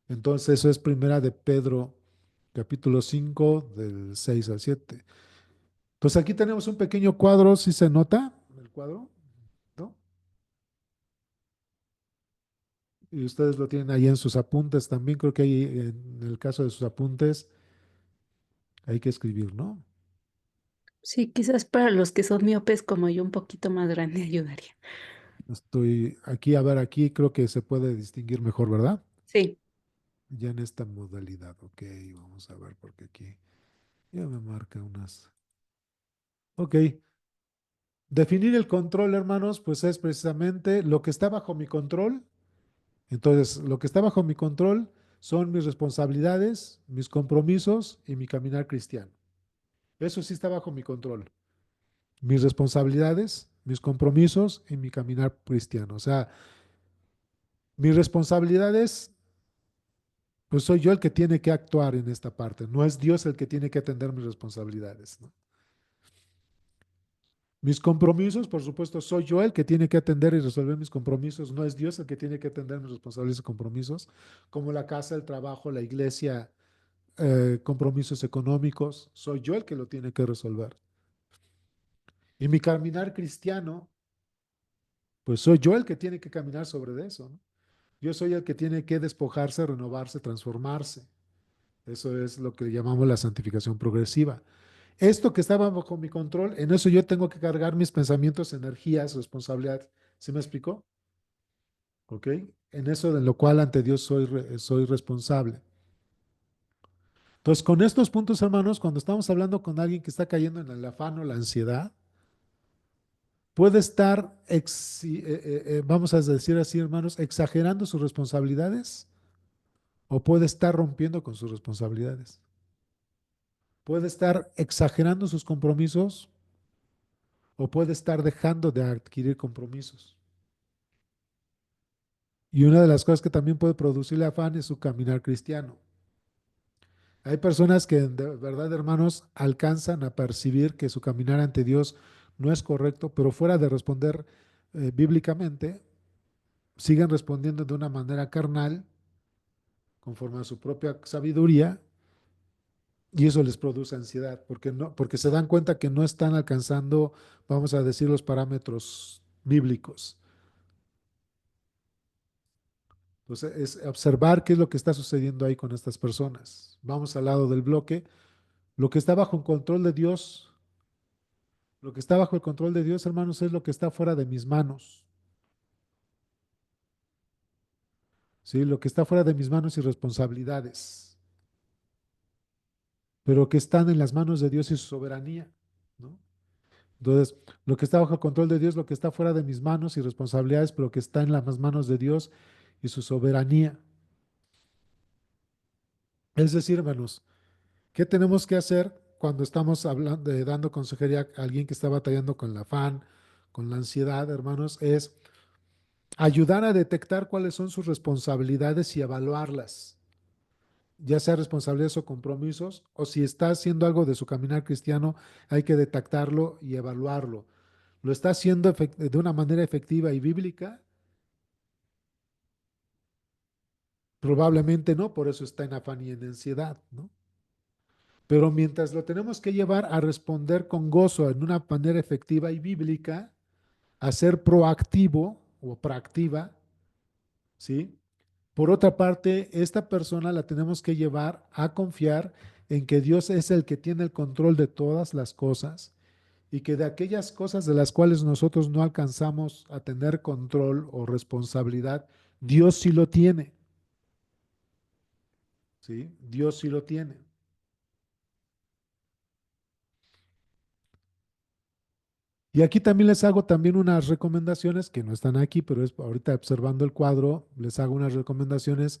Entonces eso es Primera de Pedro, capítulo 5 del 6 al 7. Entonces aquí tenemos un pequeño cuadro, ¿sí se nota el cuadro? ¿No? Y ustedes lo tienen ahí en sus apuntes también, creo que ahí en el caso de sus apuntes hay que escribir, ¿no? Sí, quizás para los que son miopes como yo un poquito más grande ayudaría. Estoy aquí, a ver, aquí creo que se puede distinguir mejor, ¿verdad? Sí, Ya en esta modalidad, ok, vamos a ver porque aquí ya me marca unas. Ok, definir el control, hermanos, pues es precisamente lo que está bajo mi control. Entonces, lo que está bajo mi control son mis responsabilidades, mis compromisos y mi caminar cristiano. Eso sí está bajo mi control. Mis responsabilidades, mis compromisos y mi caminar cristiano. O sea, mis responsabilidades, pues soy yo el que tiene que actuar en esta parte. No es Dios el que tiene que atender mis responsabilidades, ¿no? Mis compromisos, por supuesto, soy yo el que tiene que atender y resolver mis compromisos. No es Dios el que tiene que atender mis responsabilidades y compromisos, como la casa, el trabajo, la iglesia, compromisos económicos. Soy yo el que lo tiene que resolver. Y mi caminar cristiano, pues soy yo el que tiene que caminar sobre eso, ¿no? Yo soy el que tiene que despojarse, renovarse, transformarse. Eso es lo que llamamos la santificación progresiva. Esto que estaba bajo mi control, en eso yo tengo que cargar mis pensamientos, energías, responsabilidad. ¿Sí me explicó? ¿Ok? En eso de lo cual ante Dios soy responsable. Entonces, con estos puntos, hermanos, cuando estamos hablando con alguien que está cayendo en el afán o la ansiedad, puede estar, vamos a decir así, hermanos, exagerando sus responsabilidades o puede estar rompiendo con sus responsabilidades. Puede estar exagerando sus compromisos o puede estar dejando de adquirir compromisos. Y una de las cosas que también puede producirle afán es su caminar cristiano. Hay personas que de verdad, hermanos, alcanzan a percibir que su caminar ante Dios no es correcto, pero fuera de responder bíblicamente, siguen respondiendo de una manera carnal, conforme a su propia sabiduría, y eso les produce ansiedad, porque no, porque se dan cuenta que no están alcanzando, vamos a decir, los parámetros bíblicos. Entonces, es observar qué es lo que está sucediendo ahí con estas personas. Vamos al lado del bloque. Lo que está bajo el control de Dios, lo que está bajo el control de Dios, hermanos, es lo que está fuera de mis manos. ¿Sí? Lo que está fuera de mis manos y responsabilidades, pero que están en las manos de Dios y su soberanía, ¿no? Entonces, lo que está bajo el control de Dios, lo que está fuera de mis manos y responsabilidades, pero que está en las manos de Dios y su soberanía. Es decir, hermanos, ¿qué tenemos que hacer cuando estamos hablando, dando consejería a alguien que está batallando con el afán, con la ansiedad, hermanos? Es ayudar a detectar cuáles son sus responsabilidades y evaluarlas, ya sea responsabilidades o compromisos, o si está haciendo algo de su caminar cristiano, hay que detectarlo y evaluarlo. ¿Lo está haciendo de una manera efectiva y bíblica? Probablemente no, por eso está en afán y en ansiedad, ¿no? Pero mientras lo tenemos que llevar a responder con gozo en una manera efectiva y bíblica, a ser proactivo o proactiva, ¿sí? Por otra parte, esta persona la tenemos que llevar a confiar en que Dios es el que tiene el control de todas las cosas y que de aquellas cosas de las cuales nosotros no alcanzamos a tener control o responsabilidad, Dios sí lo tiene, ¿sí? Dios sí lo tiene. Y aquí también les hago también unas recomendaciones que no están aquí, pero es ahorita observando el cuadro, les hago unas recomendaciones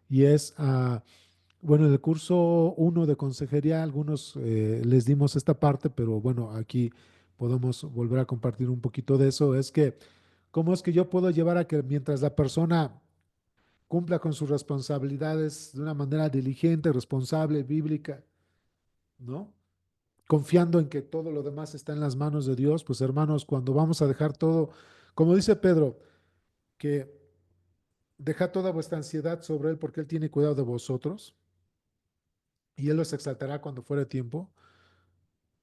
y es, bueno, en el curso uno de consejería, algunos les dimos esta parte, pero bueno, aquí podemos volver a compartir un poquito de eso, es que, ¿cómo es que yo puedo llevar a que mientras la persona cumpla con sus responsabilidades de una manera diligente, responsable, bíblica, ¿no? Confiando en que todo lo demás está en las manos de Dios, pues hermanos, cuando vamos a dejar todo, como dice Pedro, que deja toda vuestra ansiedad sobre Él porque Él tiene cuidado de vosotros y Él los exaltará cuando fuere tiempo.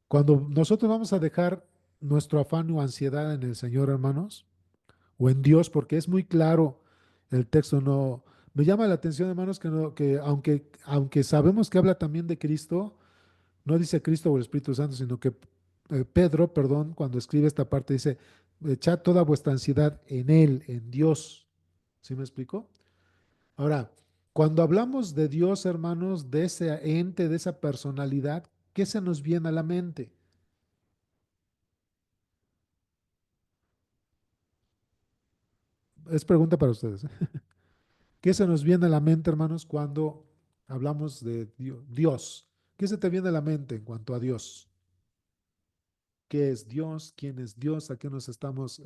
Cuando nosotros vamos a dejar nuestro afán o ansiedad en el Señor, hermanos, o en Dios, porque es muy claro el texto, no, me llama la atención, hermanos, que, no, que aunque sabemos que habla también de Cristo, no dice Cristo o el Espíritu Santo, sino que Pedro, perdón, cuando escribe esta parte dice, echad toda vuestra ansiedad en Él, en Dios. ¿Sí me explico? Ahora, cuando hablamos de Dios, hermanos, de ese ente, de esa personalidad, ¿qué se nos viene a la mente? Es pregunta para ustedes. ¿Qué se nos viene a la mente, hermanos, cuando hablamos de Dios? ¿Qué se te viene a la mente en cuanto a Dios? ¿Qué es Dios? ¿Quién es Dios? ¿A qué nos estamos,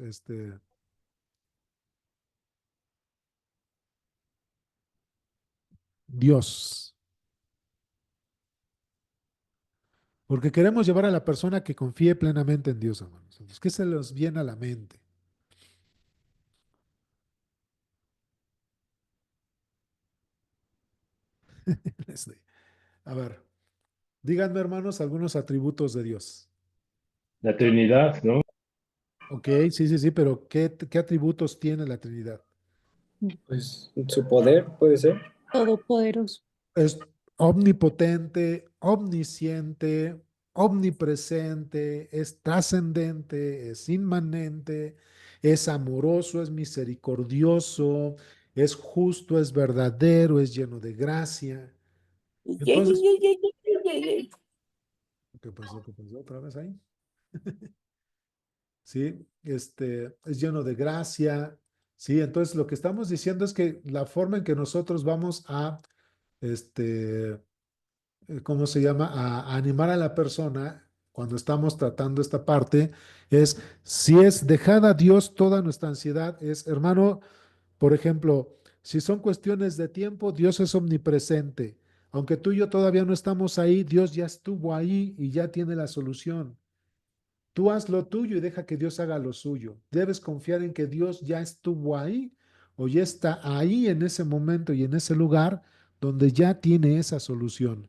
Dios? Porque queremos llevar a la persona que confíe plenamente en Dios, hermanos. Entonces, ¿qué se les viene a la mente? Este, A ver, díganme, hermanos, algunos atributos de Dios. La Trinidad, ¿no? Ok, sí, sí, sí, pero ¿qué atributos tiene la Trinidad? Pues su poder puede ser. Todopoderoso. Es omnipotente, omnisciente, omnipresente, es trascendente, es inmanente, es amoroso, es misericordioso, es justo, es verdadero, es lleno de gracia. Entonces, ¿qué pasó? ¿Qué pasó otra vez ahí? Sí, es lleno de gracia. Sí, entonces lo que estamos diciendo es que la forma en que nosotros vamos a, este, ¿cómo se llama? A animar a la persona cuando estamos tratando esta parte es, si es dejada a Dios toda nuestra ansiedad, es, hermano, por ejemplo, si son cuestiones de tiempo, Dios es omnipresente. Aunque tú y yo todavía no estamos ahí, Dios ya estuvo ahí y ya tiene la solución. Tú haz lo tuyo y deja que Dios haga lo suyo. Debes confiar en que Dios ya estuvo ahí o ya está ahí en ese momento y en ese lugar donde ya tiene esa solución.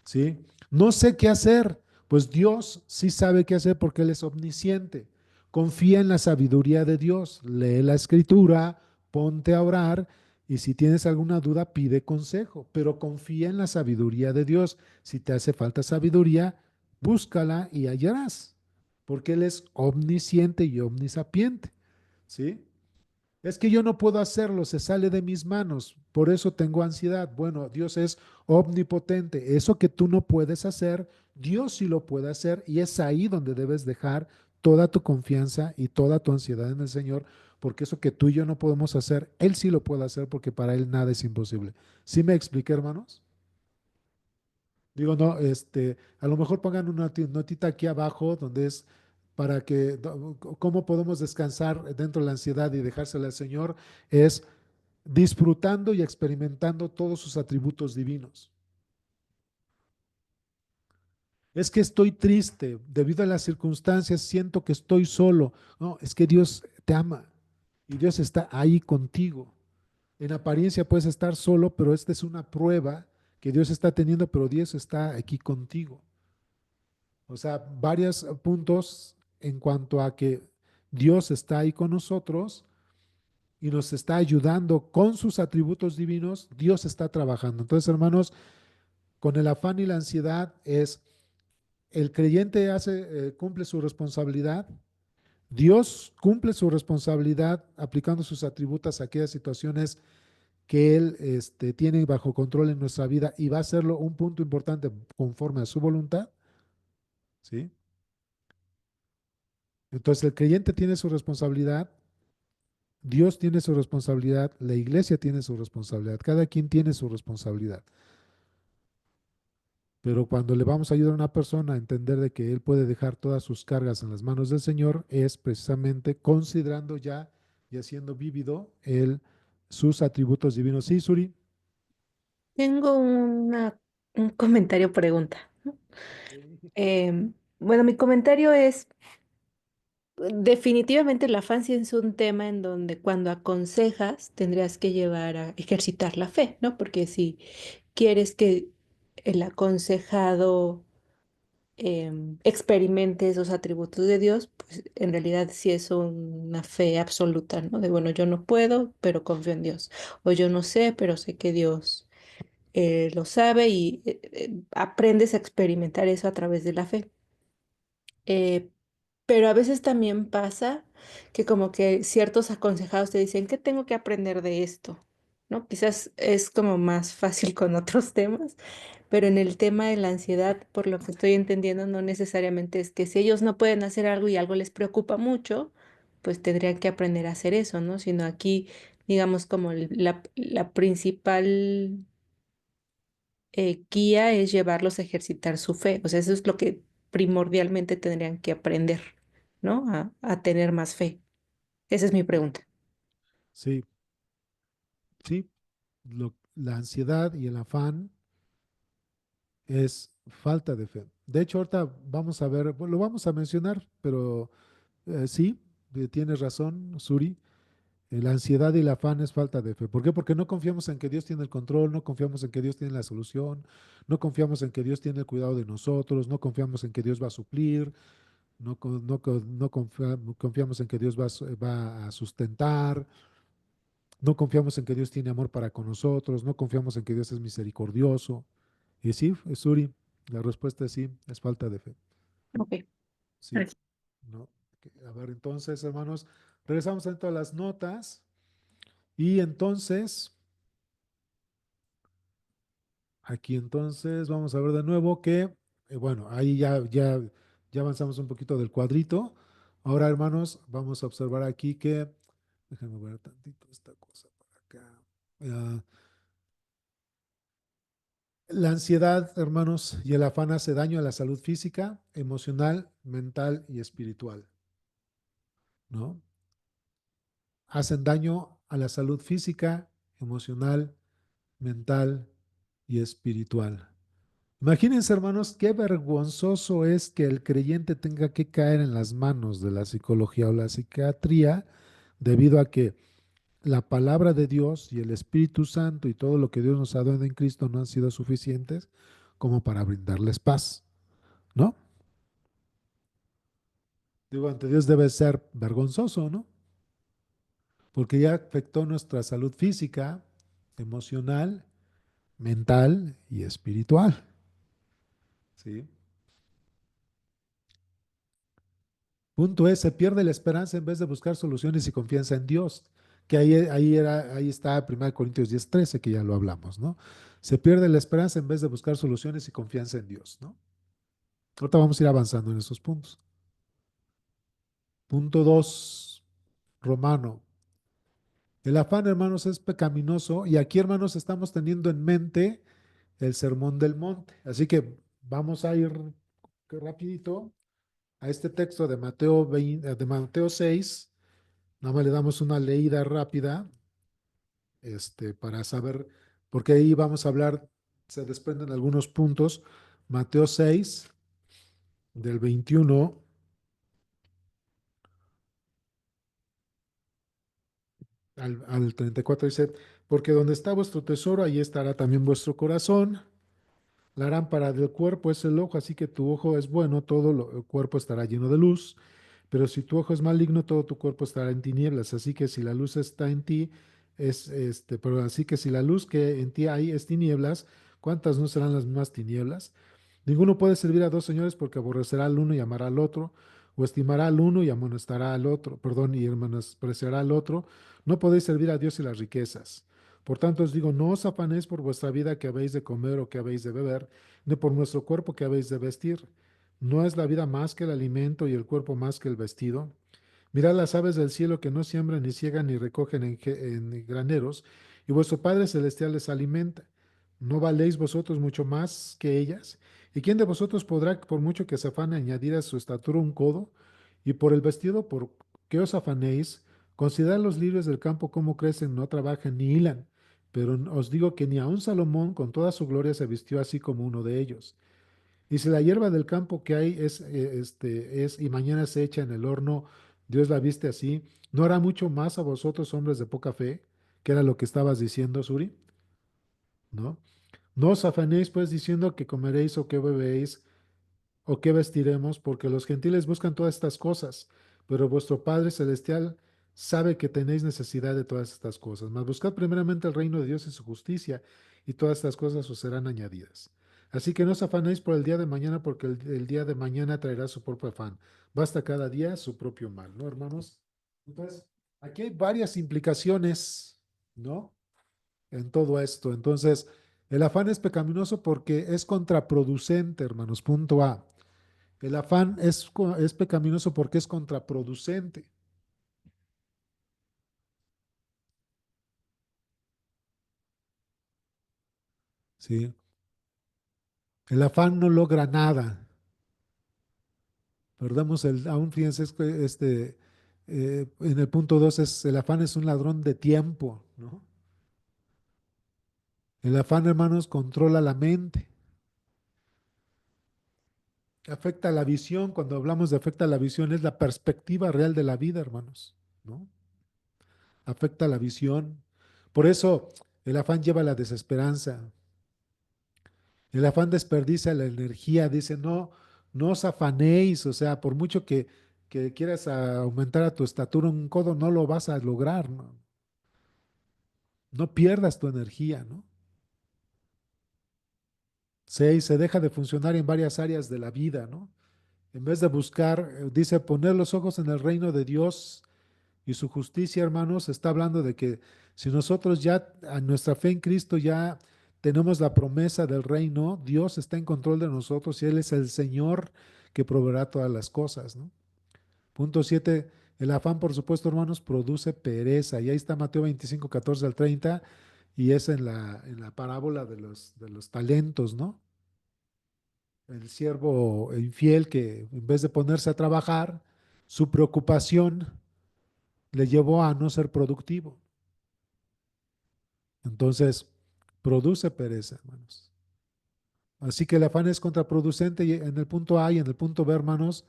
¿Sí? No sé qué hacer. Pues Dios sí sabe qué hacer porque Él es omnisciente. Confía en la sabiduría de Dios. Lee la escritura, ponte a orar y si tienes alguna duda, pide consejo. Pero confía en la sabiduría de Dios. Si te hace falta sabiduría, búscala y hallarás porque Él es omnisciente y omnisapiente, ¿sí? Es que yo no puedo hacerlo, se sale de mis manos, por eso tengo ansiedad. Bueno, Dios es omnipotente, eso que tú no puedes hacer, Dios sí lo puede hacer y es ahí donde debes dejar toda tu confianza y toda tu ansiedad en el Señor, porque eso que tú y yo no podemos hacer, Él sí lo puede hacer porque para Él nada es imposible. ¿Sí me expliqué, hermanos? Digo, no, a lo mejor pongan una notita aquí abajo donde es para que, cómo podemos descansar dentro de la ansiedad y dejársela al Señor, es disfrutando y experimentando todos sus atributos divinos. Es que estoy triste debido a las circunstancias, siento que estoy solo. No, es que Dios te ama y Dios está ahí contigo. En apariencia puedes estar solo, pero esta es una prueba que Dios está teniendo, pero Dios está aquí contigo. O sea, varios puntos en cuanto a que Dios está ahí con nosotros y nos está ayudando con sus atributos divinos, Dios está trabajando. Entonces, hermanos, con el afán y la ansiedad es, el creyente cumple su responsabilidad, Dios cumple su responsabilidad aplicando sus atributos a aquellas situaciones que Él tiene bajo control en nuestra vida y va a hacerlo un punto importante conforme a su voluntad, ¿sí? Entonces el creyente tiene su responsabilidad, Dios tiene su responsabilidad, la iglesia tiene su responsabilidad, cada quien tiene su responsabilidad. Pero cuando le vamos a ayudar a una persona a entender de que él puede dejar todas sus cargas en las manos del Señor, es precisamente considerando ya y haciendo vívido sus atributos divinos. Sí, Suri. Tengo un comentario pregunta. Bueno, mi comentario es, definitivamente la fan sí es un tema en donde cuando aconsejas tendrías que llevar a ejercitar la fe, ¿no? Porque si quieres que el aconsejado experimente esos atributos de Dios, pues en realidad sí es una fe absoluta, ¿no? De bueno, yo no puedo, pero confío en Dios. O yo no sé, pero sé que Dios lo sabe y aprendes a experimentar eso a través de la fe. Eh, pero a veces también pasa que como que ciertos aconsejados te dicen, ¿qué tengo que aprender de esto? ¿No? Quizás es como más fácil con otros temas, pero en el tema de la ansiedad, por lo que estoy entendiendo, no necesariamente es que si ellos no pueden hacer algo y algo les preocupa mucho, pues tendrían que aprender a hacer eso, ¿no? Sino aquí, digamos, como la principal guía es llevarlos a ejercitar su fe. O sea, eso es lo que primordialmente tendrían que aprender, ¿no? A tener más fe. Esa es mi pregunta. Sí, sí, la ansiedad y el afán es falta de fe. De hecho, ahorita vamos a ver, bueno, lo vamos a mencionar, pero sí, tienes razón, Suri. La ansiedad y el afán es falta de fe. ¿Por qué? Porque no confiamos en que Dios tiene el control, no confiamos en que Dios tiene la solución, no confiamos en que Dios tiene el cuidado de nosotros, no confiamos en que Dios va a suplir, no confiamos en que Dios va a sustentar, no confiamos en que Dios tiene amor para con nosotros, no confiamos en que Dios es misericordioso. Y sí, Suri, la respuesta es sí, es falta de fe. Ok. Sí, ¿no? A ver, entonces, hermanos, regresamos a todas las notas y entonces, Aquí entonces vamos a ver de nuevo que, bueno, ahí ya avanzamos un poquito del cuadrito. Ahora, hermanos, vamos a observar aquí que, déjenme ver tantito esta cosa para acá. Ah, la ansiedad, hermanos, y el afán hace daño a la salud física, emocional, mental y espiritual, ¿no? Hacen daño a la salud física, emocional, mental y espiritual. Imagínense, hermanos, qué vergonzoso es que el creyente tenga que caer en las manos de la psicología o la psiquiatría debido a que la palabra de Dios y el Espíritu Santo y todo lo que Dios nos ha dado en Cristo no han sido suficientes como para brindarles paz, ¿no? Digo, ante Dios debe ser vergonzoso, ¿no? Porque ya afectó nuestra salud física, emocional, mental y espiritual, ¿sí? Punto es, se pierde la esperanza en vez de buscar soluciones y confianza en Dios, que ahí está 1 Corintios 10:13, que ya lo hablamos, ¿no? Se pierde la esperanza en vez de buscar soluciones y confianza en Dios, ¿no? Ahorita vamos a ir avanzando en esos puntos. Punto 2, Romano. El afán, hermanos, es pecaminoso y aquí, hermanos, estamos teniendo en mente el Sermón del Monte. Así que vamos a ir rapidito a este texto de Mateo 20, de Mateo 6. Nada más le damos una leída rápida, para saber, porque ahí vamos a hablar, se desprenden algunos puntos. Mateo 6, del 21 al 34 dice, porque donde está vuestro tesoro, ahí estará también vuestro corazón. La lámpara del cuerpo es el ojo, así que tu ojo es bueno, el cuerpo estará lleno de luz. Pero si tu ojo es maligno, todo tu cuerpo estará en tinieblas. Así que si la luz está en ti, pero así que si la luz que en ti hay es tinieblas, ¿cuántas no serán las mismas tinieblas? Ninguno puede servir a dos señores porque aborrecerá al uno y amará al otro, o estimará al uno y amonestará al otro, perdón, y menospreciará al otro. No podéis servir a Dios y las riquezas. Por tanto os digo, no os afanéis por vuestra vida que habéis de comer o que habéis de beber, ni por vuestro cuerpo que habéis de vestir. ¿No es la vida más que el alimento y el cuerpo más que el vestido? Mirad las aves del cielo que no siembran, ni ciegan, ni recogen en graneros, y vuestro Padre Celestial les alimenta. ¿No valéis vosotros mucho más que ellas? ¿Y quién de vosotros podrá, por mucho que se afane, añadir a su estatura un codo? Y por el vestido, ¿por qué os afanéis? Considerad los lirios del campo cómo crecen, no trabajan ni hilan. Pero os digo que ni aun Salomón con toda su gloria se vistió así como uno de ellos. Y si la hierba del campo que hay es y mañana se echa en el horno, Dios la viste así, ¿no hará mucho más a vosotros, hombres de poca fe? Que era lo que estabas diciendo, Suri, ¿no? No os afanéis pues diciendo que comeréis o que beberéis o qué vestiremos, porque los gentiles buscan todas estas cosas, pero vuestro Padre Celestial sabe que tenéis necesidad de todas estas cosas. Mas buscad primeramente el reino de Dios y su justicia, y todas estas cosas os serán añadidas. Así que no os afanéis por el día de mañana, porque el día de mañana traerá su propio afán. Basta cada día su propio mal, ¿no, hermanos? Entonces, aquí hay varias implicaciones, ¿no? En todo esto. Entonces, el afán es pecaminoso porque es contraproducente, hermanos. Punto A. El afán es pecaminoso porque es contraproducente. ¿Sí? El afán no logra nada. Perdemos aún fíjense, en el punto 2 el afán es un ladrón de tiempo, ¿no? El afán, hermanos, controla la mente, afecta la visión. Cuando hablamos de afecta la visión, es la perspectiva real de la vida, hermanos, ¿no? Afecta la visión. Por eso el afán lleva a la desesperanza. El afán desperdicia la energía, dice, no, no os afanéis, o sea, por mucho que quieras aumentar a tu estatura un codo, no lo vas a lograr, ¿no? No pierdas tu energía, ¿no? 6, se deja de funcionar en varias áreas de la vida, ¿no? En vez de buscar, dice, poner los ojos en el reino de Dios y su justicia, hermanos, está hablando de que si nosotros ya, a nuestra fe en Cristo, ya tenemos la promesa del reino, Dios está en control de nosotros y Él es el Señor que proveerá todas las cosas, ¿no? Punto 7, el afán, por supuesto, hermanos, produce pereza. Y ahí está Mateo 25, 14 al 30, y es en la parábola de los talentos, ¿no? El siervo infiel que en vez de ponerse a trabajar, su preocupación le llevó a no ser productivo. Entonces, produce pereza, hermanos. Así que el afán es contraproducente y en el punto A y en el punto B, hermanos,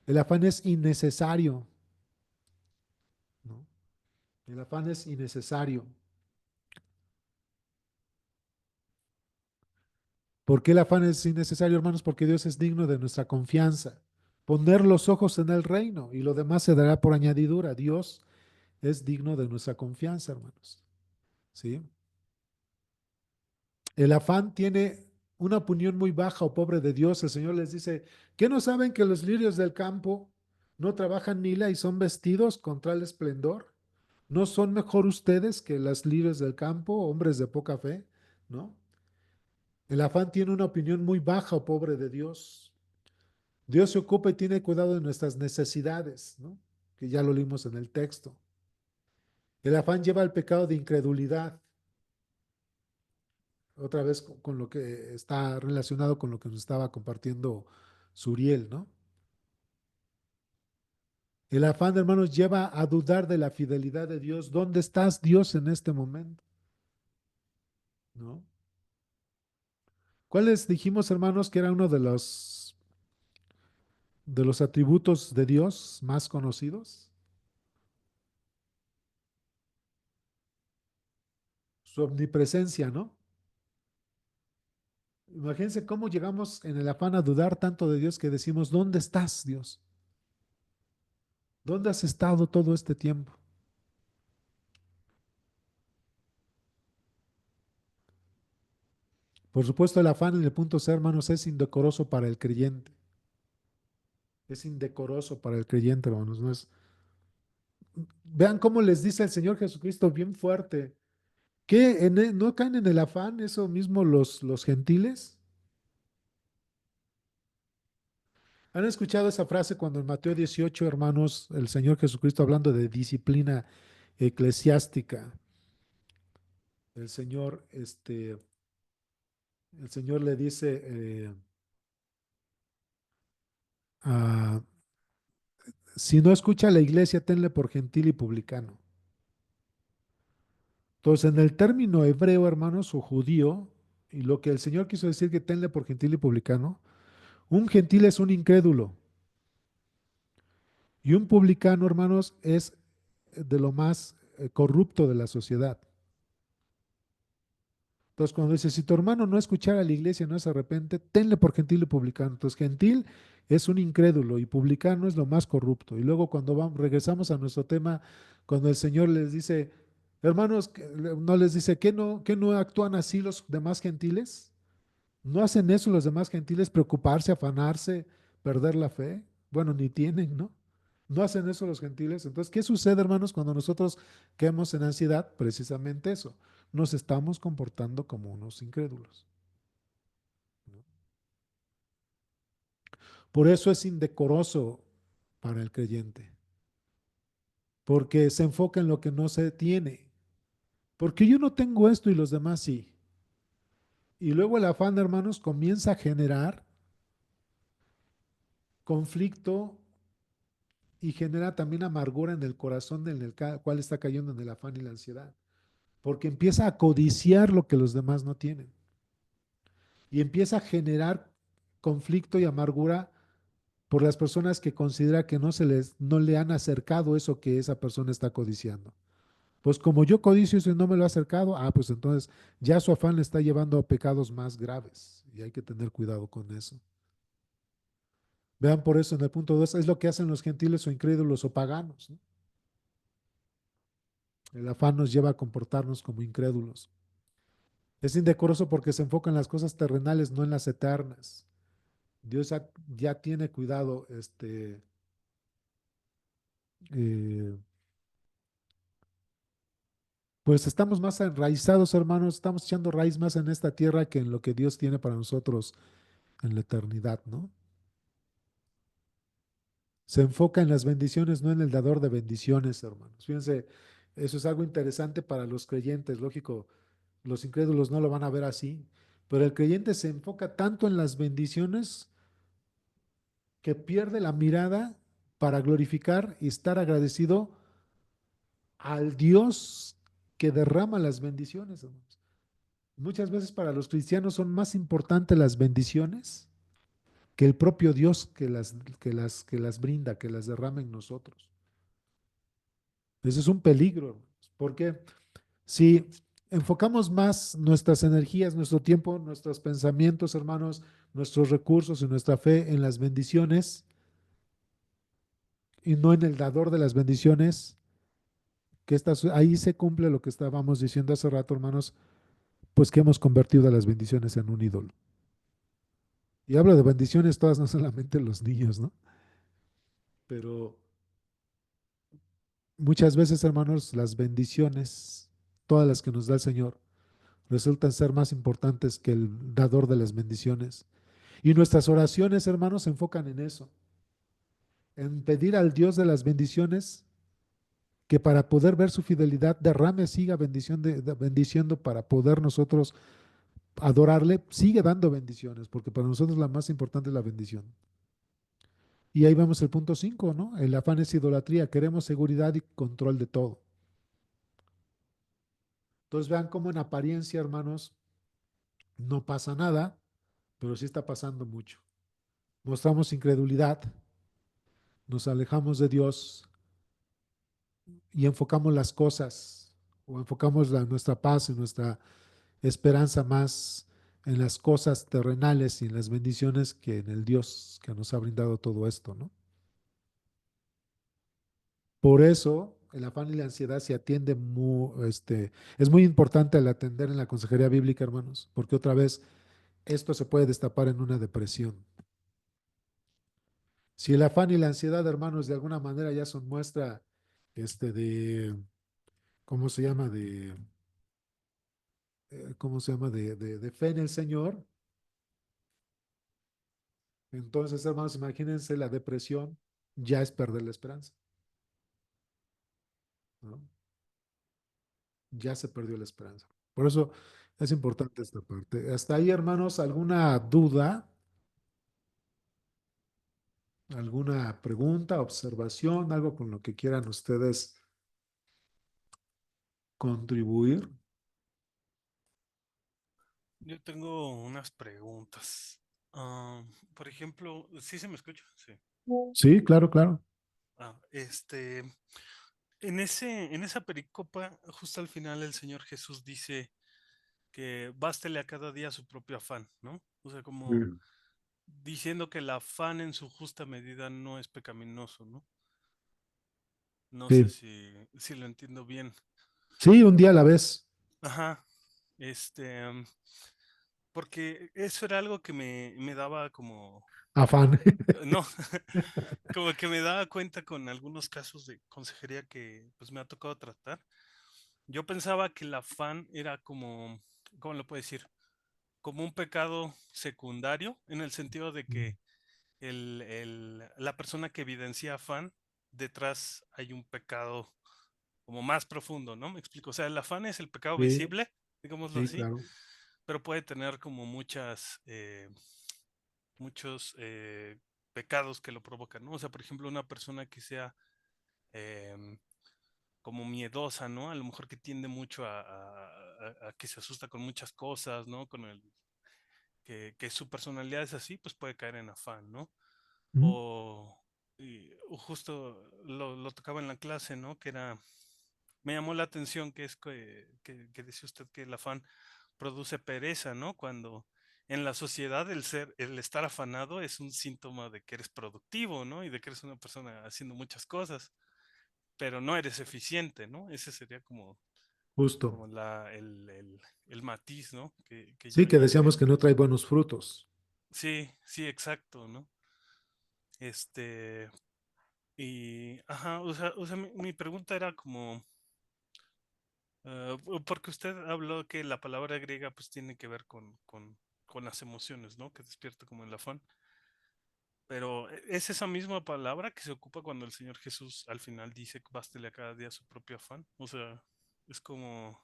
el afán es innecesario, ¿no? El afán es innecesario. ¿Por qué el afán es innecesario, hermanos? Porque Dios es digno de nuestra confianza. Poner los ojos en el reino y lo demás se dará por añadidura. Dios es digno de nuestra confianza, hermanos. ¿Sí? El afán tiene una opinión muy baja o pobre de Dios. El Señor les dice, ¿qué no saben que los lirios del campo no trabajan ni la y son vestidos con tal esplendor? ¿No son mejor ustedes que las lirios del campo, hombres de poca fe? ¿No? El afán tiene una opinión muy baja o pobre de Dios. Dios se ocupa y tiene cuidado de nuestras necesidades, ¿no? Que ya lo leímos en el texto. El afán lleva al pecado de incredulidad, otra vez con lo que está relacionado con lo que nos estaba compartiendo Suriel, ¿no? El afán, hermanos, lleva a dudar de la fidelidad de Dios. ¿Dónde estás, Dios, en este momento? ¿No? ¿Cuáles dijimos, hermanos, que era uno de los atributos de Dios más conocidos? Su omnipresencia, ¿no? Imagínense cómo llegamos en el afán a dudar tanto de Dios que decimos, ¿dónde estás, Dios? ¿Dónde has estado todo este tiempo? Por supuesto, el afán en el punto C, hermanos, es indecoroso para el creyente. Es indecoroso para el creyente, hermanos. No es... Vean cómo les dice el Señor Jesucristo bien fuerte. ¿Qué? ¿No caen en el afán eso mismo los gentiles? ¿Han escuchado esa frase cuando en Mateo 18, hermanos, el Señor Jesucristo hablando de disciplina eclesiástica? El Señor, el Señor le dice, ah, si no escucha a la iglesia, tenle por gentil y publicano. Entonces, en el término hebreo, hermanos, o judío, y lo que el Señor quiso decir que tenle por gentil y publicano, un gentil es un incrédulo y un publicano, hermanos, es de lo más corrupto de la sociedad. Entonces, cuando dice, si tu hermano no escuchara a la iglesia, no se arrepiente, tenle por gentil y publicano. Entonces, gentil es un incrédulo y publicano es lo más corrupto. Y luego cuando vamos, regresamos a nuestro tema, cuando el Señor les dice, hermanos, no les dice, ¿qué no actúan así los demás gentiles? ¿No hacen eso los demás gentiles, preocuparse, afanarse, perder la fe? Bueno, ni tienen, ¿no? No hacen eso los gentiles. Entonces, ¿qué sucede, hermanos, cuando nosotros caemos en ansiedad? Precisamente eso. Nos estamos comportando como unos incrédulos, ¿no? Por eso es indecoroso para el creyente, porque se enfoca en lo que no se tiene. Porque yo no tengo esto y los demás sí. Y luego el afán, hermanos, comienza a generar conflicto y genera también amargura en el corazón en el cual está cayendo en el afán y la ansiedad, porque empieza a codiciar lo que los demás no tienen y empieza a generar conflicto y amargura por las personas que considera que no le han acercado eso que esa persona está codiciando. Pues como yo codicio eso y no me lo ha acercado, pues entonces ya su afán le está llevando a pecados más graves y hay que tener cuidado con eso. Vean por eso en el punto 2, es lo que hacen los gentiles o incrédulos o paganos, ¿no? El afán nos lleva a comportarnos como incrédulos. Es indecoroso porque se enfoca en las cosas terrenales, no en las eternas. Dios ya tiene cuidado, eh, pues estamos más enraizados, hermanos, estamos echando raíz más en esta tierra que en lo que Dios tiene para nosotros en la eternidad, ¿no? Se enfoca en las bendiciones, no en el dador de bendiciones, hermanos. Fíjense, eso es algo interesante para los creyentes, lógico, los incrédulos no lo van a ver así, pero el creyente se enfoca tanto en las bendiciones que pierde la mirada para glorificar y estar agradecido al Dios que derrama las bendiciones, hermanos. Muchas veces para los cristianos son más importantes las bendiciones que el propio Dios que las brinda, que las derrama en nosotros. Ese es un peligro, hermanos, porque si enfocamos más nuestras energías, nuestro tiempo, nuestros pensamientos, hermanos, nuestros recursos y nuestra fe en las bendiciones y no en el dador de las bendiciones, ahí se cumple lo que estábamos diciendo hace rato, hermanos, pues que hemos convertido a las bendiciones en un ídolo. Y hablo de bendiciones todas, no solamente los niños, ¿no? Pero muchas veces, hermanos, las bendiciones, todas las que nos da el Señor, resultan ser más importantes que el dador de las bendiciones. Y nuestras oraciones, hermanos, se enfocan en eso, en pedir al Dios de las bendiciones que para poder ver su fidelidad derrame, siga bendiciendo para poder nosotros adorarle, sigue dando bendiciones, porque para nosotros la más importante es la bendición. Y ahí vemos el punto 5, ¿no? El afán es idolatría, queremos seguridad y control de todo. Entonces vean cómo en apariencia, hermanos, no pasa nada, pero sí está pasando mucho. Mostramos incredulidad, nos alejamos de Dios y enfocamos las cosas o enfocamos nuestra paz y nuestra esperanza más en las cosas terrenales y en las bendiciones que en el Dios que nos ha brindado todo esto, ¿no? Por eso el afán y la ansiedad se atiende es muy importante al atender en la consejería bíblica, hermanos, porque otra vez esto se puede destapar en una depresión. Si el afán y la ansiedad, hermanos, de alguna manera ya son muestra, de, ¿cómo se llama? ¿Cómo se llama? De fe en el Señor. Entonces, hermanos, imagínense la depresión, ya es perder la esperanza, ¿no? Ya se perdió la esperanza. Por eso es importante esta parte. Hasta ahí, hermanos, ¿alguna duda? ¿Alguna pregunta, observación, algo con lo que quieran ustedes contribuir? Yo tengo unas preguntas. Ah, por ejemplo, ¿sí se me escucha? Sí. Sí, claro, claro. Ah, en esa pericopa, justo al final el Señor Jesús dice que bástele a cada día su propio afán, ¿no? O sea, como Mm. diciendo que el afán en su justa medida no es pecaminoso, ¿no? No sé Sí, si lo entiendo bien. sí, un día a la vez. Ajá, este, mm, porque eso era algo que me daba como, Afán. no, como que me daba cuenta con algunos casos de consejería que pues me ha tocado tratar. Yo pensaba que el afán era como, ¿cómo lo puedo decir? Como un pecado secundario, en el sentido de que la persona que evidencia afán, detrás hay un pecado como más profundo, ¿no? Me explico. O sea, el afán es el pecado Sí, visible, digámoslo sí, así, claro. pero puede tener como muchos pecados que lo provocan, ¿no? O sea, por ejemplo, una persona que sea em, como miedosa, ¿no? A lo mejor que tiende mucho a que se asusta con muchas cosas, ¿no? Que su personalidad es así, pues puede caer en afán, ¿no? Mm. O justo lo tocaba en la clase, ¿no? Me llamó la atención que que dice usted que el afán produce pereza, ¿no? Cuando en la sociedad el estar afanado es un síntoma de que eres productivo, ¿no? Y de que eres una persona haciendo muchas cosas, pero no eres eficiente, ¿no? Ese sería Justo. como el matiz, ¿no? Que yo Sí, que ahí decíamos que entiendo. no trae buenos frutos. Sí, sí, exacto, ¿no? Este, ajá, o sea, mi pregunta era como, Porque usted habló que la palabra griega pues tiene que ver con las emociones, ¿no? Que despierta como el afán. Pero es esa misma palabra que se ocupa cuando el Señor Jesús al final dice que bástele a cada día su propio afán. O sea, es como,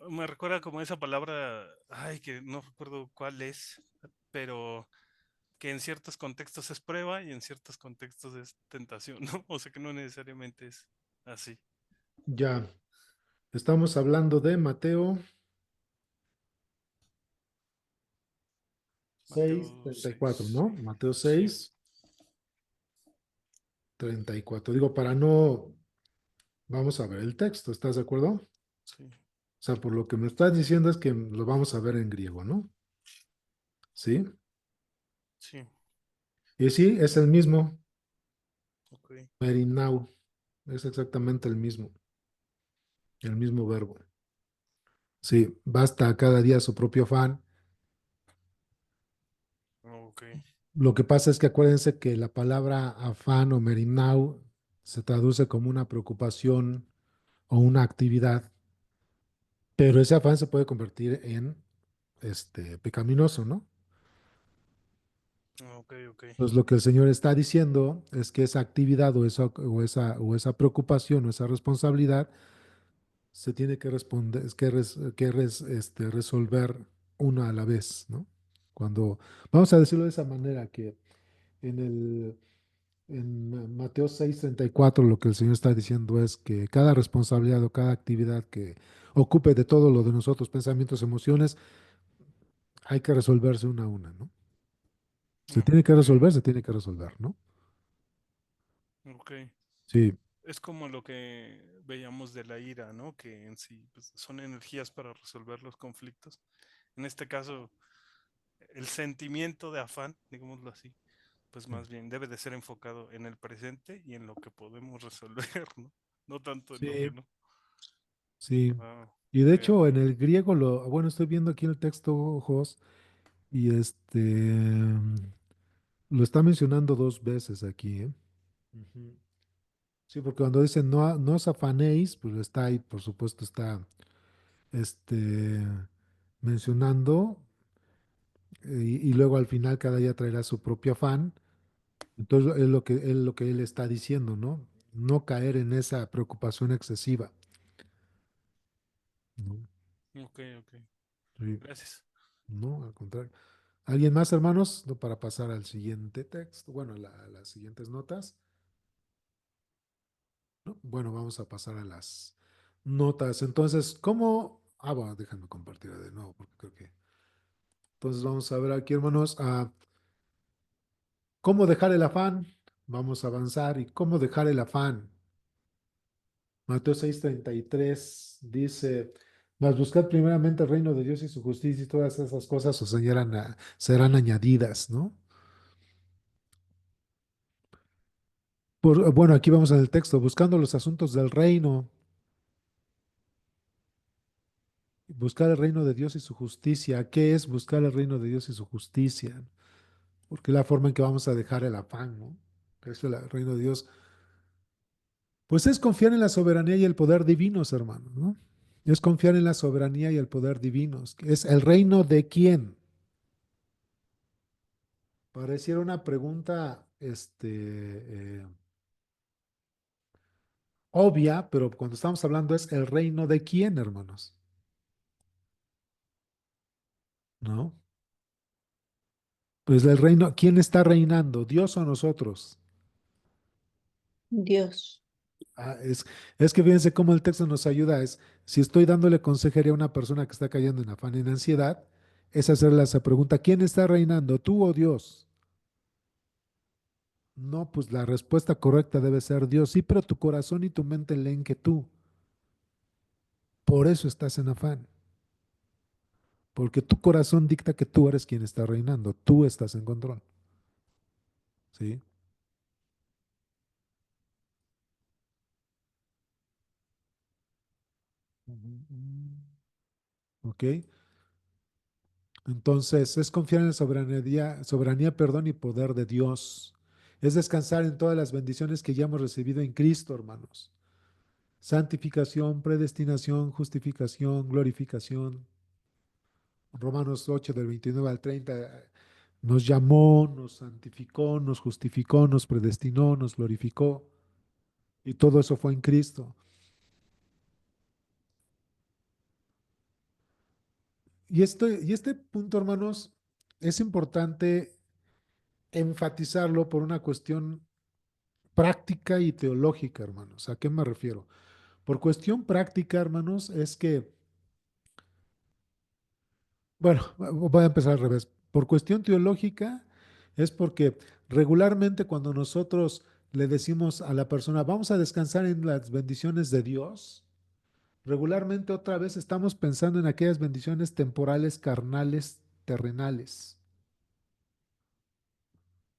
me recuerda como esa palabra, ay, que no recuerdo cuál es, pero que en ciertos contextos es prueba y en ciertos contextos es tentación, ¿no? O sea que no necesariamente es así. Ya, estamos hablando de Mateo 6, Mateo 34, 6, ¿no? Mateo sí, 6, 34. Digo, para no, vamos a ver el texto, ¿estás de acuerdo? O sí, sea, por lo que me estás diciendo es que lo vamos a ver en griego, ¿no? Sí. sí, Y sí, es el mismo, ok, merinau, es exactamente el mismo verbo. Sí, basta a cada día su propio afán. ok, Lo que pasa es que acuérdense que la palabra afán o merinau se traduce como una preocupación o una actividad, pero ese afán se puede convertir en pecaminoso, ¿no? ok, ok, Pues lo que el Señor está diciendo es que esa actividad o esa preocupación o esa responsabilidad se tiene que responder, resolver una a la vez, ¿no? Cuando, vamos a decirlo de esa manera, que en en Mateo 6:34 lo que el Señor está diciendo es que cada responsabilidad o cada actividad que ocupe de todo lo de nosotros, pensamientos, emociones, hay que resolverse una a una, ¿no? ok, Se tiene que resolver, ¿no? ok. Sí, Es como lo que veíamos de la ira, ¿no? Que en sí pues, son energías para resolver los conflictos. En este caso, el sentimiento de afán, digámoslo así, pues más bien debe de ser enfocado en el presente y en lo que podemos resolver, ¿no? No tanto en lo que sí, no. sí. Ah, Y de ok, hecho, ok. en el griego, bueno, estoy viendo aquí el texto, Jos, y lo está mencionando dos veces aquí, ¿eh? Ujú. Sí, porque cuando dice no os afanéis, pues está ahí, por supuesto, está este, mencionando, y luego al final cada día traerá su propio afán. Entonces es lo que él está diciendo, ¿no? No caer en esa preocupación excesiva, ¿no? Ok, ok. Sí, Gracias. no, al contrario. ¿Alguien más, hermanos? No, para pasar al siguiente texto, bueno, a las siguientes notas. ¿No? Bueno, vamos a pasar a las notas. Entonces, ¿cómo? Ah, bueno, déjenme compartir de nuevo, porque creo que. Entonces, vamos a ver aquí, hermanos, cómo dejar el afán. Vamos a avanzar. ¿Y cómo dejar el afán? Mateo 6:33 dice: Mas buscad primeramente el reino de Dios y su justicia, y todas esas cosas os serán añadidas, ¿no? Bueno, aquí vamos en el texto, buscando los asuntos del reino, buscar el reino de Dios y su justicia. ¿Qué es buscar el reino de Dios y su justicia? Porque es la forma en que vamos a dejar el afán, ¿no? Que es el reino de Dios. Pues es confiar en la soberanía y el poder divinos, hermanos, ¿no? Es confiar en la soberanía y el poder divinos. ¿Es el reino de quién? Pareciera una pregunta, obvia, pero cuando estamos hablando es el reino de quién, hermanos, ¿no? Pues el reino, ¿quién está reinando? ¿Dios o nosotros? Dios, Ah, es que fíjense cómo el texto nos ayuda. Si estoy dándole consejería a una persona que está cayendo en afán y en ansiedad, es hacerle esa pregunta: ¿quién está reinando, tú o Dios? No, pues la respuesta correcta debe ser Dios. Sí, pero tu corazón y tu mente leen que tú. Por eso estás en afán. Porque tu corazón dicta que tú eres quien está reinando. Tú estás en control. ¿Sí? ¿Ok? Entonces, es confiar en la soberanía, perdón, y poder de Dios. Es descansar en todas las bendiciones que ya hemos recibido en Cristo, hermanos. santificación, predestinación, justificación, glorificación. Romanos 8 del 29 al 30 nos llamó, nos santificó, nos justificó, nos predestinó, nos glorificó. Y todo eso fue en Cristo. Y este punto, hermanos, es importante enfatizarlo por una cuestión práctica y teológica, hermanos. ¿A qué me refiero? Por cuestión práctica, hermanos, es que, bueno, voy a empezar al revés. Por cuestión teológica es porque regularmente cuando nosotros le decimos a la persona, vamos a descansar en las bendiciones de Dios, regularmente otra vez estamos pensando en aquellas bendiciones temporales, carnales, terrenales.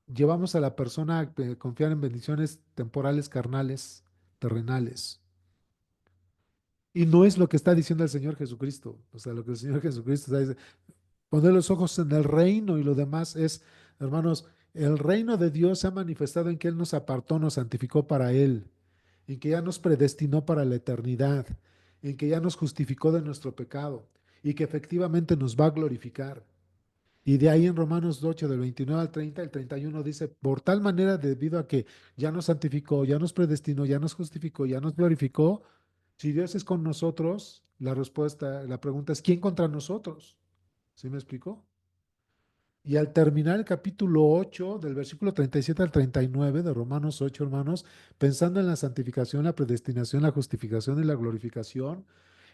Llevamos a la persona a confiar en bendiciones temporales, carnales, terrenales. Y no es lo que está diciendo el Señor Jesucristo. O sea, lo que el Señor Jesucristo está diciendo, poner los ojos en el reino y lo demás es, hermanos, el reino de Dios se ha manifestado en que Él nos apartó, nos santificó para Él, en que ya nos predestinó para la eternidad, en que ya nos justificó de nuestro pecado y que efectivamente nos va a glorificar. Y de ahí en Romanos 8, del 29 al 30, el 31 dice, por tal manera, debido a que ya nos santificó, ya nos predestinó, ya nos justificó, ya nos glorificó, si Dios es con nosotros, la respuesta, la pregunta es, ¿quién contra nosotros? ¿Sí me explicó? Y al terminar el capítulo 8, del versículo 37 al 39 de Romanos 8, hermanos, pensando en la santificación, la predestinación, la justificación y la glorificación,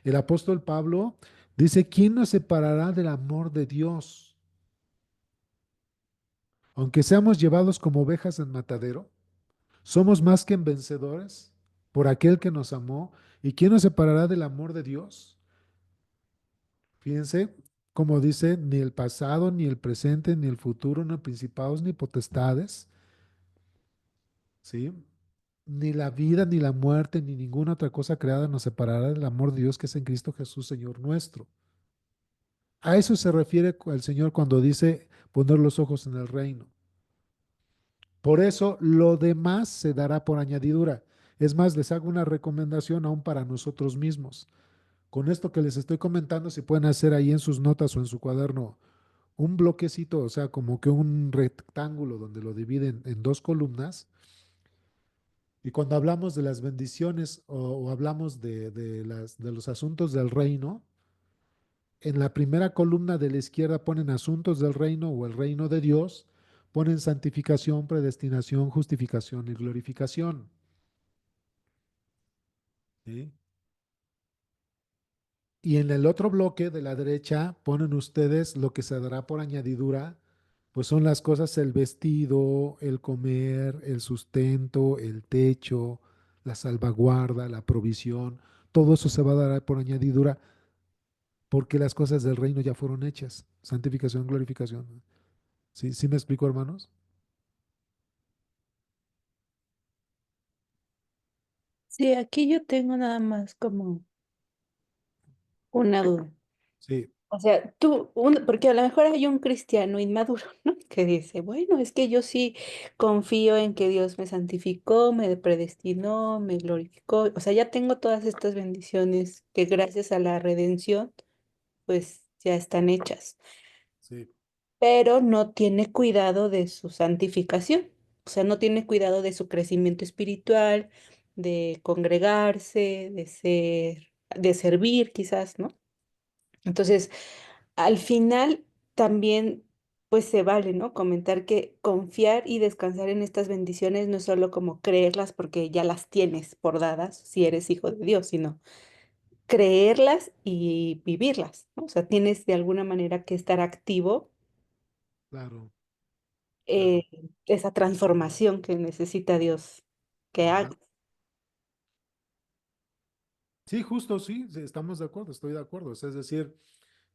el apóstol Pablo dice, ¿quién nos separará del amor de Dios? Aunque seamos llevados como ovejas en matadero, somos más que vencedores por aquel que nos amó. ¿Y quién nos separará del amor de Dios? Fíjense, como dice, ni el pasado, ni el presente, ni el futuro, ni principados, ni potestades, ¿sí? Ni la vida, ni la muerte, ni ninguna otra cosa creada nos separará del amor de Dios que es en Cristo Jesús, Señor nuestro. A eso se refiere el Señor cuando dice poner los ojos en el reino. Por eso lo demás se dará por añadidura. Es más, les hago una recomendación aún para nosotros mismos. Con esto que les estoy comentando, si pueden hacer ahí en sus notas o en su cuaderno un bloquecito, o sea, como que un rectángulo donde lo dividen en dos columnas. Y cuando hablamos de las bendiciones o hablamos de los asuntos del reino, en la primera columna de la izquierda ponen asuntos del reino o el reino de Dios, ponen santificación, predestinación, justificación y glorificación. ¿Sí? Y en el otro bloque de la derecha ponen ustedes lo que se dará por añadidura, pues son las cosas, el vestido, el comer, el sustento, el techo, la salvaguarda, la provisión, todo eso se va a dar por añadidura porque las cosas del reino ya fueron hechas. Santificación, glorificación. ¿Sí, sí me explico, hermanos? Sí, aquí yo tengo nada más como una duda. Sí, O sea, porque a lo mejor hay un cristiano inmaduro, ¿no? Que dice, bueno, es que yo sí confío en que Dios me santificó, me predestinó, me glorificó. O sea, ya tengo todas estas bendiciones que gracias a la redención, pues ya están hechas. sí, Pero no tiene cuidado de su santificación. O sea, no tiene cuidado de su crecimiento espiritual, de congregarse, de servir quizás, ¿no? Entonces, al final también, pues se vale, ¿no? Comentar que confiar y descansar en estas bendiciones no es solo como creerlas porque ya las tienes por dadas si eres hijo de Dios, sino creerlas y vivirlas, ¿no? O sea, tienes de alguna manera que estar activo, claro, eh, claro. esa transformación que necesita Dios que haga. Ajá. Sí, justo, sí, sí, estamos de acuerdo, estoy de acuerdo. Es decir,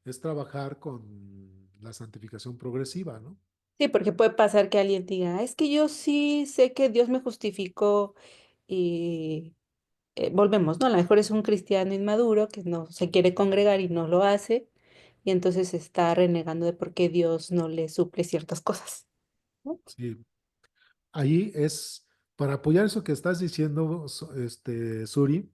es trabajar con la santificación progresiva, ¿no? Sí, porque puede pasar que alguien diga, "Ah, es que yo sí sé que Dios me justificó y volvemos, ¿no? A lo mejor es un cristiano inmaduro que no se quiere congregar y no lo hace, y entonces está renegando de por qué Dios no le suple ciertas cosas, ¿no? Sí, ahí es, para apoyar eso que estás diciendo, Suri,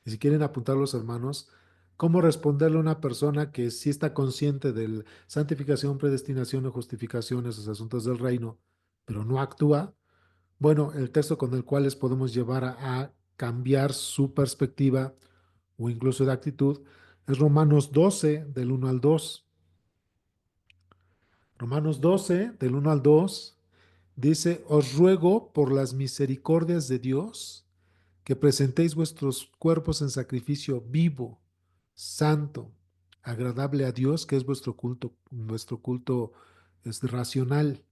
Y si quieren apuntar los hermanos, ¿cómo responderle a una persona que sí está consciente de santificación, predestinación o justificación, esos asuntos del reino, pero no actúa? Bueno, el texto con el cual les podemos llevar a cambiar su perspectiva o incluso de actitud es Romanos 12, del 1 al 2. Romanos 12, del 1 al 2, dice, os ruego por las misericordias de Dios que presentéis vuestros cuerpos en sacrificio vivo, santo, agradable a Dios, que es vuestro culto es racional,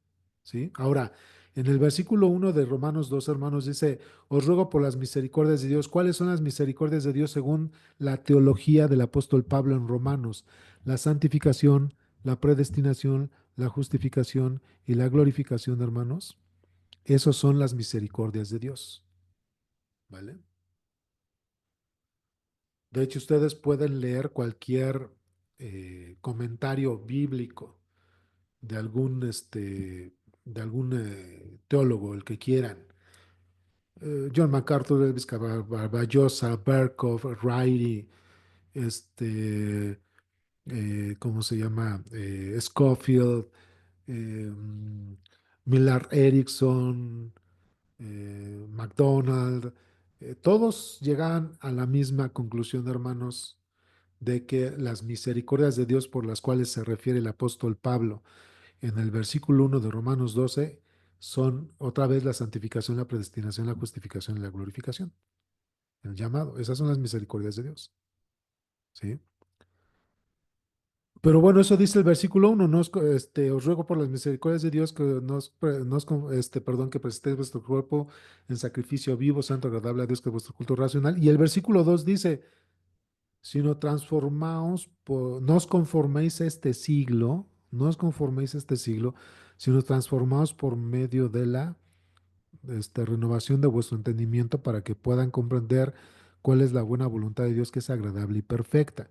¿sí? Ahora, en el versículo 1 de Romanos 2, hermanos, dice, os ruego por las misericordias de Dios. ¿Cuáles son las misericordias de Dios según la teología del apóstol Pablo en Romanos? La santificación, la predestinación, la justificación y la glorificación, hermanos. Esas son las misericordias de Dios, ¿vale? De hecho, ustedes pueden leer cualquier comentario bíblico de algún teólogo, el que quieran. John MacArthur, Elvis Barbayosa, Berkhoff, Riley, este, ¿cómo se llama? Scofield, Millard Erickson, MacDonald, todos llegan a la misma conclusión, hermanos, de que las misericordias de Dios por las cuales se refiere el apóstol Pablo en el versículo 1 de Romanos 12 son otra vez la santificación, la predestinación, la justificación y la glorificación. El llamado, esas son las misericordias de Dios. ¿Sí? Pero bueno, eso dice el versículo 1, os ruego por las misericordias de Dios que perdón, que presentéis vuestro cuerpo en sacrificio vivo, santo, agradable a Dios, que es vuestro culto racional. Y el versículo 2 dice, sino transformaos, no os conforméis a este siglo, no os conforméis a este siglo, sino transformaos por medio de la renovación de vuestro entendimiento para que puedan comprender cuál es la buena voluntad de Dios que es agradable y perfecta.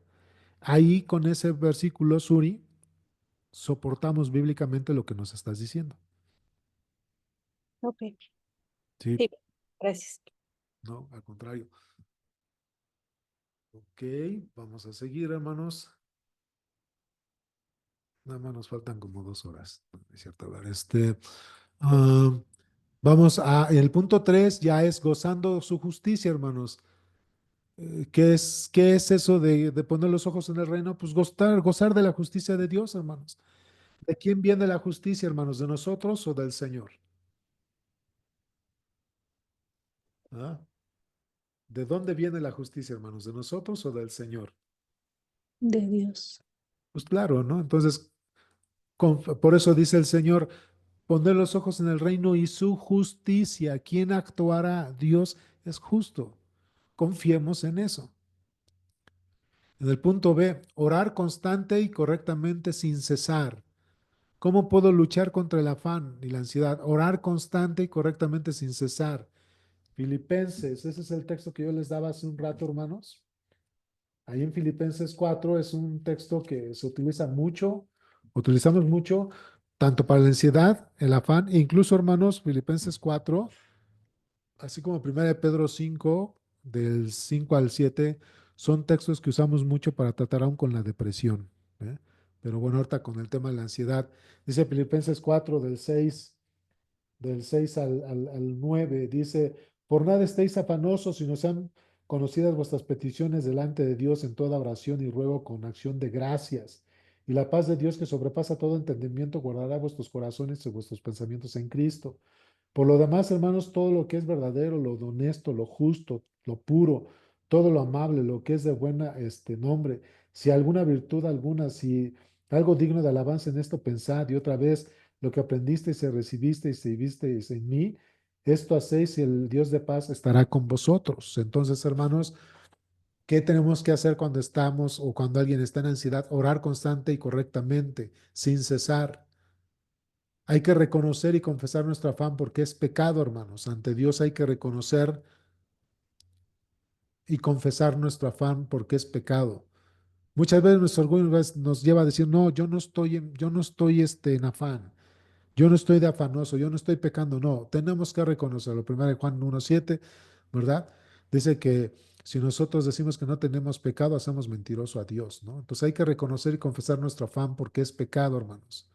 Ahí con ese versículo, Suri, soportamos bíblicamente lo que nos estás diciendo. Ok, Sí, sí, gracias. no, al contrario. Ok, vamos a seguir, hermanos. Nada más nos faltan como 2 horas. No es cierto, a ver, ah, vamos a, el punto 3 ya es gozando su justicia, hermanos. ¿Qué es eso de poner los ojos en el reino? Pues gozar de la justicia de Dios, hermanos. ¿De quién viene la justicia, hermanos? ¿De nosotros o del Señor? ¿Ah? ¿De dónde viene la justicia, hermanos? ¿De nosotros o del Señor? De Dios. Pues claro, ¿no? Entonces, por eso dice el Señor, poner los ojos en el reino y su justicia. ¿Quién actuará? Dios es justo. Confiemos en eso. En el punto B, orar constante y correctamente sin cesar. ¿Cómo puedo luchar contra el afán y la ansiedad? Orar constante y correctamente sin cesar. Filipenses, ese es el texto que yo les daba hace un rato, hermanos. Ahí en Filipenses 4 es un texto que se utiliza mucho, utilizamos mucho, tanto para la ansiedad, el afán, e incluso, hermanos, Filipenses 4, así como 1 de Pedro 5, del 5 al 7, son textos que usamos mucho para tratar aún con la depresión. ¿Eh? Pero bueno, ahorita con el tema de la ansiedad, dice Filipenses 4, del 6 al 9, dice, por nada estéis afanosos, sino sean conocidas vuestras peticiones delante de Dios en toda oración y ruego con acción de gracias. Y la paz de Dios que sobrepasa todo entendimiento guardará vuestros corazones y vuestros pensamientos en Cristo. Por lo demás, hermanos, todo lo que es verdadero, lo honesto, lo justo, lo puro, todo lo amable, lo que es de buena nombre, si alguna virtud alguna, si algo digno de alabanza en esto pensad, y otra vez lo que aprendisteis y recibisteis y visteis en mí, esto hacéis y el Dios de paz estará con vosotros. Entonces, hermanos, ¿qué tenemos que hacer cuando estamos o cuando alguien está en ansiedad? Orar constante y correctamente, sin cesar. Hay que reconocer y confesar nuestro afán porque es pecado, hermanos. Ante Dios hay que reconocer y confesar nuestro afán porque es pecado. Muchas veces nuestro orgullo nos lleva a decir, no, yo no estoy en afán, yo no estoy de afanoso, yo no estoy pecando. No, tenemos que reconocerlo. Primero Juan 1:7, ¿verdad? Dice que Si nosotros decimos que no tenemos pecado, hacemos mentiroso a Dios, ¿no? Entonces hay que reconocer y confesar nuestro afán porque es pecado, hermanos.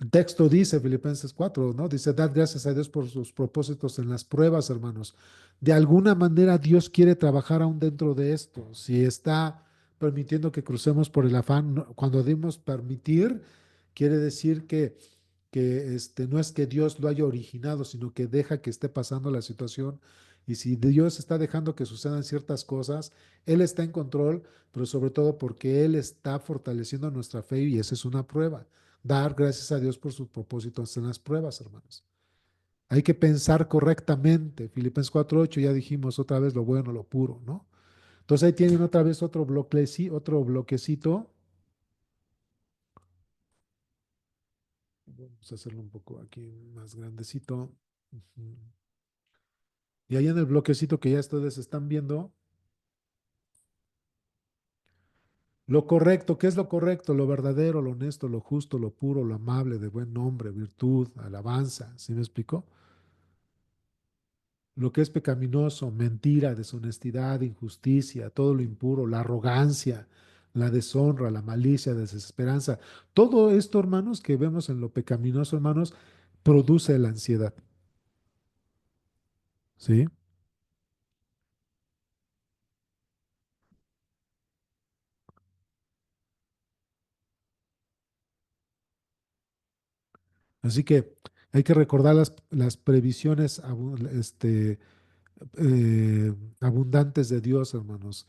El texto dice, Filipenses 4, ¿no? Dice, dad gracias a Dios por sus propósitos en las pruebas, hermanos. De alguna manera Dios quiere trabajar aún dentro de esto. Si está permitiendo que crucemos por el afán, cuando dimos permitir, quiere decir que no es que Dios lo haya originado, sino que deja que esté pasando la situación. Y si Dios está dejando que sucedan ciertas cosas, Él está en control, pero sobre todo porque Él está fortaleciendo nuestra fe y esa es una prueba. Dar gracias a Dios por sus propósitos en las pruebas, hermanos. Hay que pensar correctamente. Filipenses 4:8, ya dijimos otra vez lo bueno, lo puro, ¿no? Entonces ahí tienen otra vez otro bloquecito. Vamos a hacerlo un poco aquí más grandecito. Ujú. Y ahí en el bloquecito que ya ustedes están viendo, lo correcto, ¿qué es lo correcto? Lo verdadero, lo honesto, lo justo, lo puro, lo amable, de buen nombre, virtud, alabanza. ¿Sí me explico? Lo que es pecaminoso, mentira, deshonestidad, injusticia, todo lo impuro, la arrogancia, la deshonra, la malicia, desesperanza. Todo esto, hermanos, que vemos en lo pecaminoso, hermanos, produce la ansiedad. ¿Sí? Así que hay que recordar las previsiones abundantes de Dios, hermanos.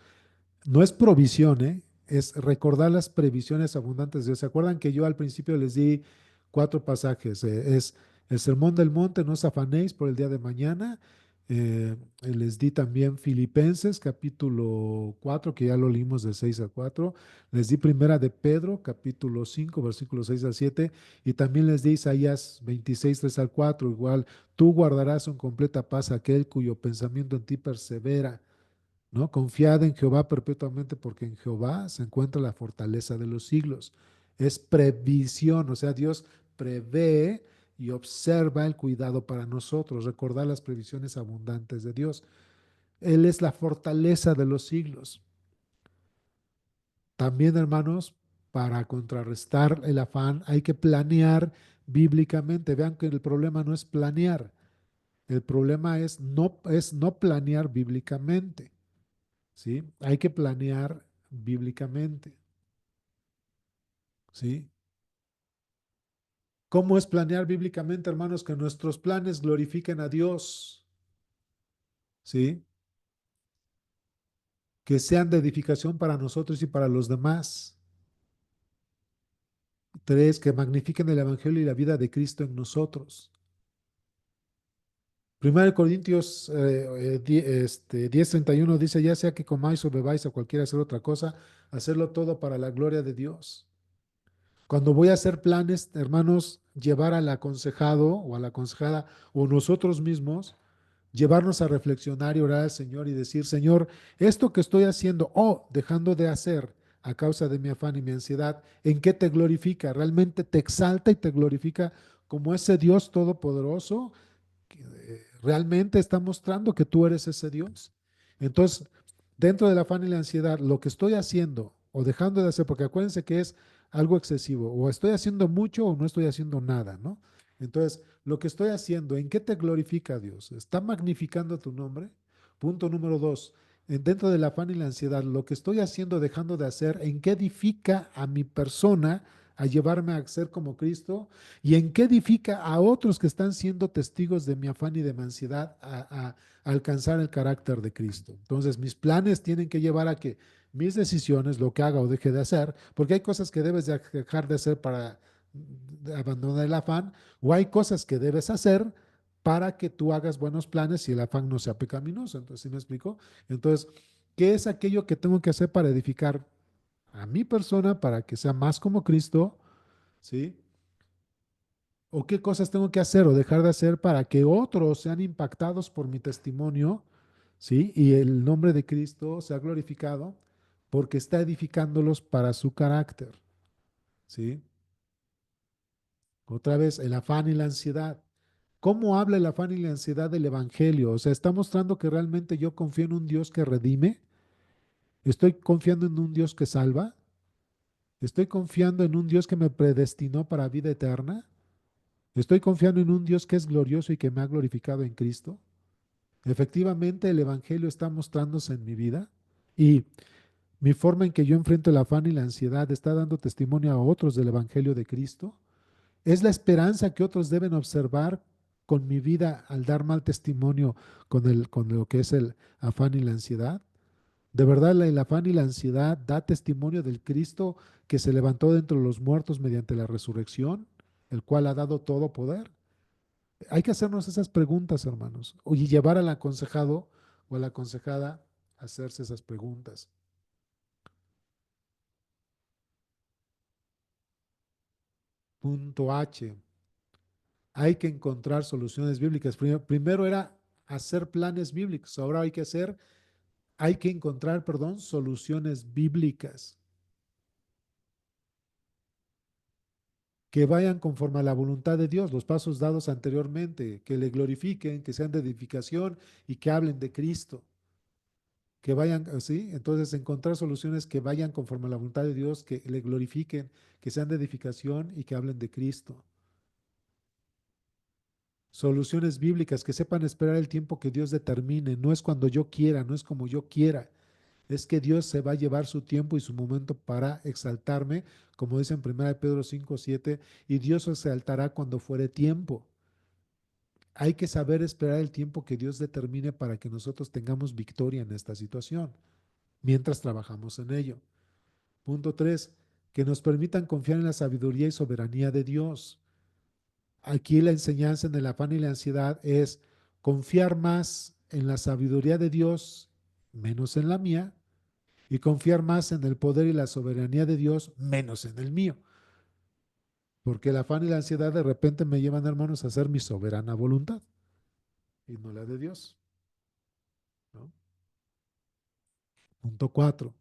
No es provisión, ¿eh? Es recordar las previsiones abundantes de Dios. ¿Se acuerdan que yo al principio les di cuatro pasajes? Es el Sermón del Monte, no os afanéis por el día de mañana. Les di también Filipenses, capítulo 4, que ya lo leímos de 6 a 4. Les di Primera de Pedro, capítulo 5, versículos 6 a 7. Y también les di Isaías 26, 3 al 4. Igual, tú guardarás en completa paz aquel cuyo pensamiento en ti persevera, ¿no? Confiad en Jehová perpetuamente porque en Jehová se encuentra la fortaleza de los siglos. Es previsión, o sea, Dios prevé y observa el cuidado para nosotros, recordar las previsiones abundantes de Dios. Él es la fortaleza de los siglos. También, hermanos, para contrarrestar el afán hay que planear bíblicamente. Vean que el problema no es planear, el problema es no planear bíblicamente. ¿Sí? Hay que planear bíblicamente, ¿sí? ¿Cómo es planear bíblicamente, hermanos? Que nuestros planes glorifiquen a Dios, ¿sí? Que sean de edificación para nosotros y para los demás. Tres, que magnifiquen el Evangelio y la vida de Cristo en nosotros. 1 Corintios 10:31 dice, ya sea que comáis o bebáis o cualquiera hacer otra cosa, hacerlo todo para la gloria de Dios. Cuando voy a hacer planes, hermanos, llevar al aconsejado o a la aconsejada o nosotros mismos, llevarnos a reflexionar y orar al Señor y decir, Señor, esto que estoy haciendo o dejando de hacer a causa de mi afán y mi ansiedad, ¿en qué te glorifica? ¿Realmente te exalta y te glorifica como ese Dios todopoderoso que realmente está mostrando que tú eres ese Dios? Entonces, dentro del afán y la ansiedad, lo que estoy haciendo o dejando de hacer, porque acuérdense que es algo excesivo, o estoy haciendo mucho o no estoy haciendo nada, ¿no? Entonces, lo que estoy haciendo, ¿en qué te glorifica Dios? ¿Está magnificando tu nombre? Punto número dos, dentro del afán y la ansiedad, lo que estoy haciendo, dejando de hacer, ¿en qué edifica a mi persona a llevarme a ser como Cristo? ¿Y en qué edifica a otros que están siendo testigos de mi afán y de mi ansiedad a alcanzar el carácter de Cristo? Entonces, mis planes tienen que llevar a que mis decisiones, lo que haga o deje de hacer, porque hay cosas que debes dejar de hacer para abandonar el afán, o hay cosas que debes hacer para que tú hagas buenos planes y el afán no sea pecaminoso. Entonces, ¿sí me explico? Entonces, ¿qué es aquello que tengo que hacer para edificar a mi persona, para que sea más como Cristo? ¿Sí? ¿O qué cosas tengo que hacer o dejar de hacer para que otros sean impactados por mi testimonio? ¿Sí? Y el nombre de Cristo sea glorificado porque está edificándolos para su carácter. ¿Sí? Otra vez, el afán y la ansiedad. ¿Cómo habla el afán y la ansiedad del Evangelio? O sea, está mostrando que realmente yo confío en un Dios que redime, estoy confiando en un Dios que salva, estoy confiando en un Dios que me predestinó para vida eterna, estoy confiando en un Dios que es glorioso y que me ha glorificado en Cristo. Efectivamente, el Evangelio está mostrándose en mi vida y mi forma en que yo enfrento el afán y la ansiedad está dando testimonio a otros del Evangelio de Cristo. Es la esperanza que otros deben observar con mi vida al dar mal testimonio con lo que es el afán y la ansiedad. De verdad, el afán y la ansiedad da testimonio del Cristo que se levantó de entre los muertos mediante la resurrección, el cual ha dado todo poder. Hay que hacernos esas preguntas, hermanos, y llevar al aconsejado o a la aconsejada a hacerse esas preguntas. Punto H. Hay que encontrar soluciones bíblicas. Primero era hacer planes bíblicos, ahora hay que encontrar, perdón, soluciones bíblicas que vayan conforme a la voluntad de Dios, los pasos dados anteriormente, que le glorifiquen, que sean de edificación y que hablen de Cristo. Que vayan, ¿sí? Entonces encontrar soluciones que vayan conforme a la voluntad de Dios, que le glorifiquen, que sean de edificación y que hablen de Cristo. Soluciones bíblicas que sepan esperar el tiempo que Dios determine. No es cuando yo quiera, no es como yo quiera. Es que Dios se va a llevar su tiempo y su momento para exaltarme, como dice en 1 Pedro 5:7, y Dios se exaltará cuando fuere tiempo. Hay que saber esperar el tiempo que Dios determine para que nosotros tengamos victoria en esta situación, mientras trabajamos en ello. Punto 3, que nos permitan confiar en la sabiduría y soberanía de Dios. Aquí la enseñanza en el afán y la ansiedad es confiar más en la sabiduría de Dios, menos en la mía, y confiar más en el poder y la soberanía de Dios, menos en el mío. Porque el afán y la ansiedad de repente me llevan, hermanos, a hacer mi soberana voluntad y no la de Dios, ¿no? Punto 4,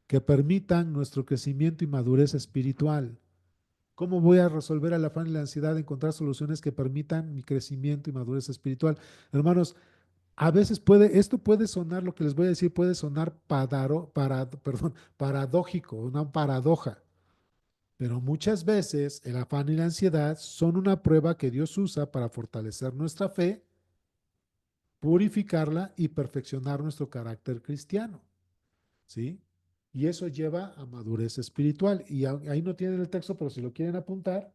que permitan nuestro crecimiento y madurez espiritual. ¿Cómo voy a resolver el afán y la ansiedad? Encontrar soluciones que permitan mi crecimiento y madurez espiritual. Hermanos, a veces esto puede sonar, lo que les voy a decir, puede sonar perdón, paradójico, una paradoja, pero muchas veces el afán y la ansiedad son una prueba que Dios usa para fortalecer nuestra fe, purificarla y perfeccionar nuestro carácter cristiano, ¿sí? Y eso lleva a madurez espiritual. Y ahí no tienen el texto, pero si lo quieren apuntar,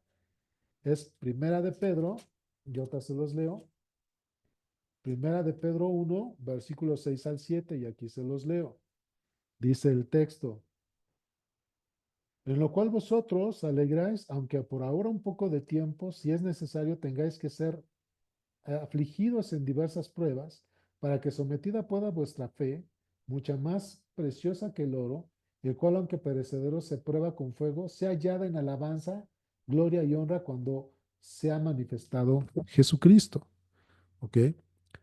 es Primera de Pedro, yo te se los leo, Primera de Pedro 1, versículos 6 al 7, y aquí se los leo. Dice el texto, en lo cual vosotros alegráis, aunque por ahora un poco de tiempo, si es necesario, tengáis que ser afligidos en diversas pruebas, para que sometida pueda vuestra fe, mucha más preciosa que el oro, el cual aunque perecedero se prueba con fuego, sea hallada en alabanza, gloria y honra cuando sea manifestado Jesucristo. ¿Ok?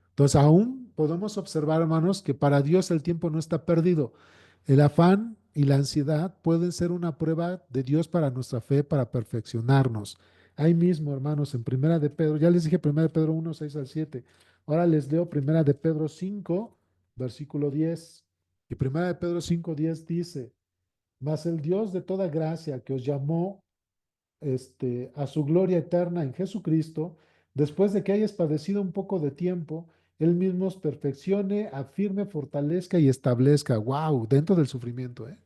Entonces, aún podemos observar, hermanos, que para Dios el tiempo no está perdido. El afán y la ansiedad pueden ser una prueba de Dios para nuestra fe, para perfeccionarnos. Ahí mismo, hermanos, en Primera de Pedro, ya les dije Primera de Pedro 1, 6 al 7. Ahora les leo Primera de Pedro 5, versículo 10. Y Primera de Pedro 5, 10 dice, mas el Dios de toda gracia que os llamó a su gloria eterna en Jesucristo, después de que hayas padecido un poco de tiempo, Él mismo os perfeccione, afirme, fortalezca y establezca. ¡Wow! Dentro del sufrimiento, ¿eh?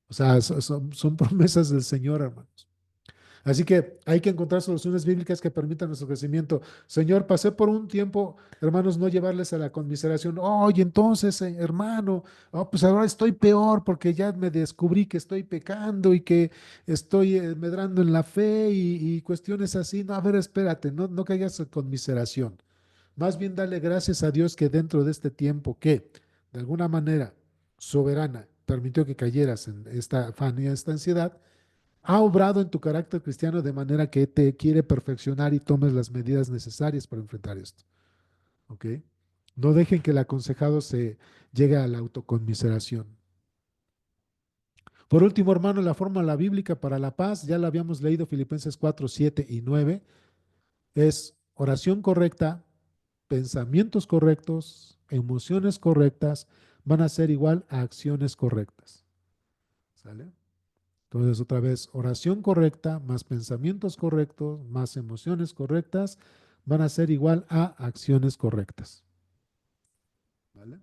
O sea, son promesas del Señor, hermanos. Así que hay que encontrar soluciones bíblicas que permitan nuestro crecimiento. Señor, pasé por un tiempo, hermanos, no llevarles a la conmiseración. Oye, entonces, hermano, pues ahora estoy peor porque ya me descubrí que estoy pecando y que estoy medrando en la fe y cuestiones así. No, a ver, espérate, no caigas en conmiseración. Más bien dale gracias a Dios que dentro de este tiempo que, de alguna manera, soberana, permitió que cayeras en esta afán y esta ansiedad, ha obrado en tu carácter cristiano de manera que te quiere perfeccionar y tomes las medidas necesarias para enfrentar esto. ¿Ok? No dejen que el aconsejado se llegue a la autoconmiseración. Por último, hermano, la fórmula bíblica para la paz, ya la habíamos leído Filipenses 4, 7 y 9. Es oración correcta, pensamientos correctos, emociones correctas, van a ser igual a acciones correctas. ¿Sale? Entonces, otra vez, oración correcta más pensamientos correctos más emociones correctas van a ser igual a acciones correctas. ¿Vale?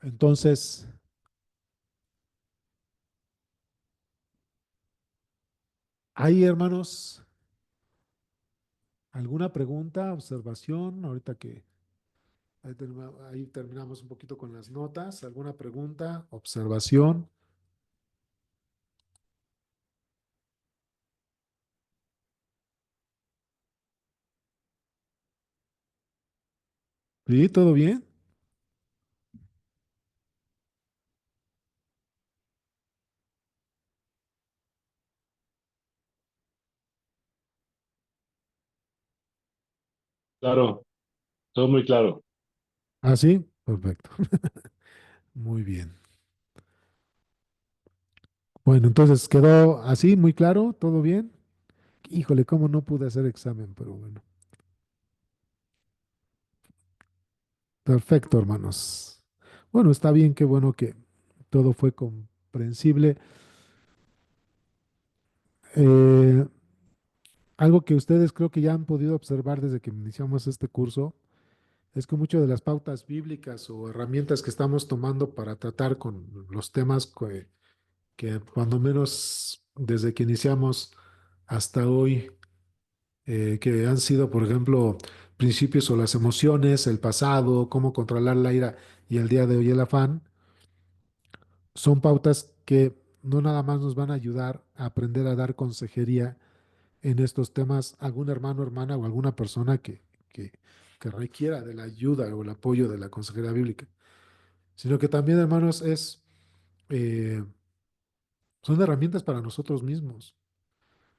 Entonces, ahí, hermanos, ¿alguna pregunta, observación? Ahorita que ahí terminamos un poquito con las notas. ¿Alguna pregunta, observación? ¿Sí? ¿Todo bien? Claro, todo muy claro. Ah, sí, perfecto. Muy bien. Bueno, entonces quedó así, muy claro, todo bien. Híjole, cómo no pude hacer examen, pero bueno. Perfecto, hermanos. Bueno, está bien, qué bueno que todo fue comprensible. Eh, Algo que ustedes creo que ya han podido observar desde que iniciamos este curso es que muchas de las pautas bíblicas o herramientas que estamos tomando para tratar con los temas que cuando menos desde que iniciamos hasta hoy, que han sido, por ejemplo, principios o las emociones, el pasado, cómo controlar la ira y el día de hoy el afán, son pautas que no nada más nos van a ayudar a aprender a dar consejería en estos temas a algún hermano, hermana o alguna persona que, que requiera de la ayuda o el apoyo de la consejería bíblica, sino que también, hermanos, eh, son herramientas para nosotros mismos.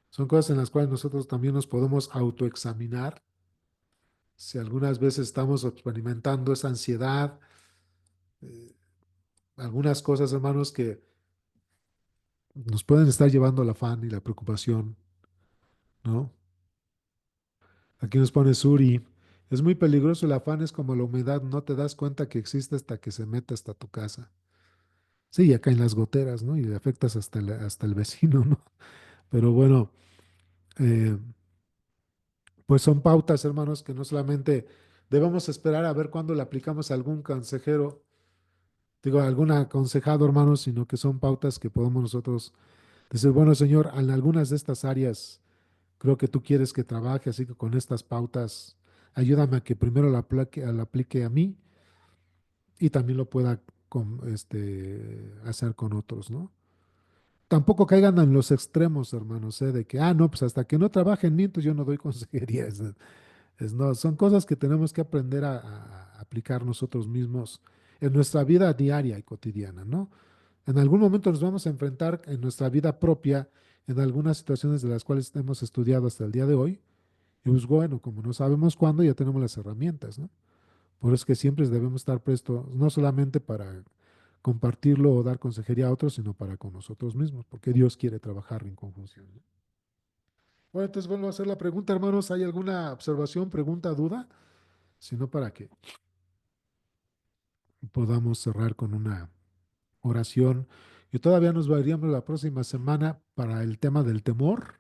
Son cosas en las cuales nosotros también nos podemos autoexaminar si algunas veces estamos experimentando esa ansiedad, eh, algunas cosas, hermanos, que nos pueden estar llevando al afán y la preocupación, ¿no? Aquí nos pone Suri. Es muy peligroso el afán, es como la humedad, no te das cuenta que existe hasta que se mete hasta tu casa. Sí, ya caen las goteras, ¿no? Y le afectas hasta el vecino, ¿no? Pero bueno, eh, pues son pautas, hermanos, que no solamente debemos esperar a ver cuándo le aplicamos a algún consejero, digo, a algún aconsejado, hermanos, sino que son pautas que podemos nosotros decir, bueno, Señor, en algunas de estas áreas creo que tú quieres que trabaje, así que con estas pautas, ayúdame a que primero la aplique a mí y también lo pueda hacer con otros, ¿no? Tampoco caigan en los extremos, hermanos, ¿eh? De que, no, pues hasta que no trabaje en mí, entonces yo no doy consejería. No, son cosas que tenemos que aprender a aplicar nosotros mismos en nuestra vida diaria y cotidiana, ¿no? En algún momento nos vamos a enfrentar en nuestra vida propia en algunas situaciones de las cuales hemos estudiado hasta el día de hoy. Y pues bueno, como no sabemos cuándo, ya tenemos las herramientas, ¿no? Por eso es que siempre debemos estar prestos, no solamente para compartirlo o dar consejería a otros, sino para con nosotros mismos, porque Dios quiere trabajar en conjunción, ¿no? Bueno, entonces vuelvo a hacer la pregunta, hermanos. ¿Hay alguna observación, pregunta, duda? Si no, para que podamos cerrar con una oración. Y todavía nos veríamos la próxima semana para el tema del temor.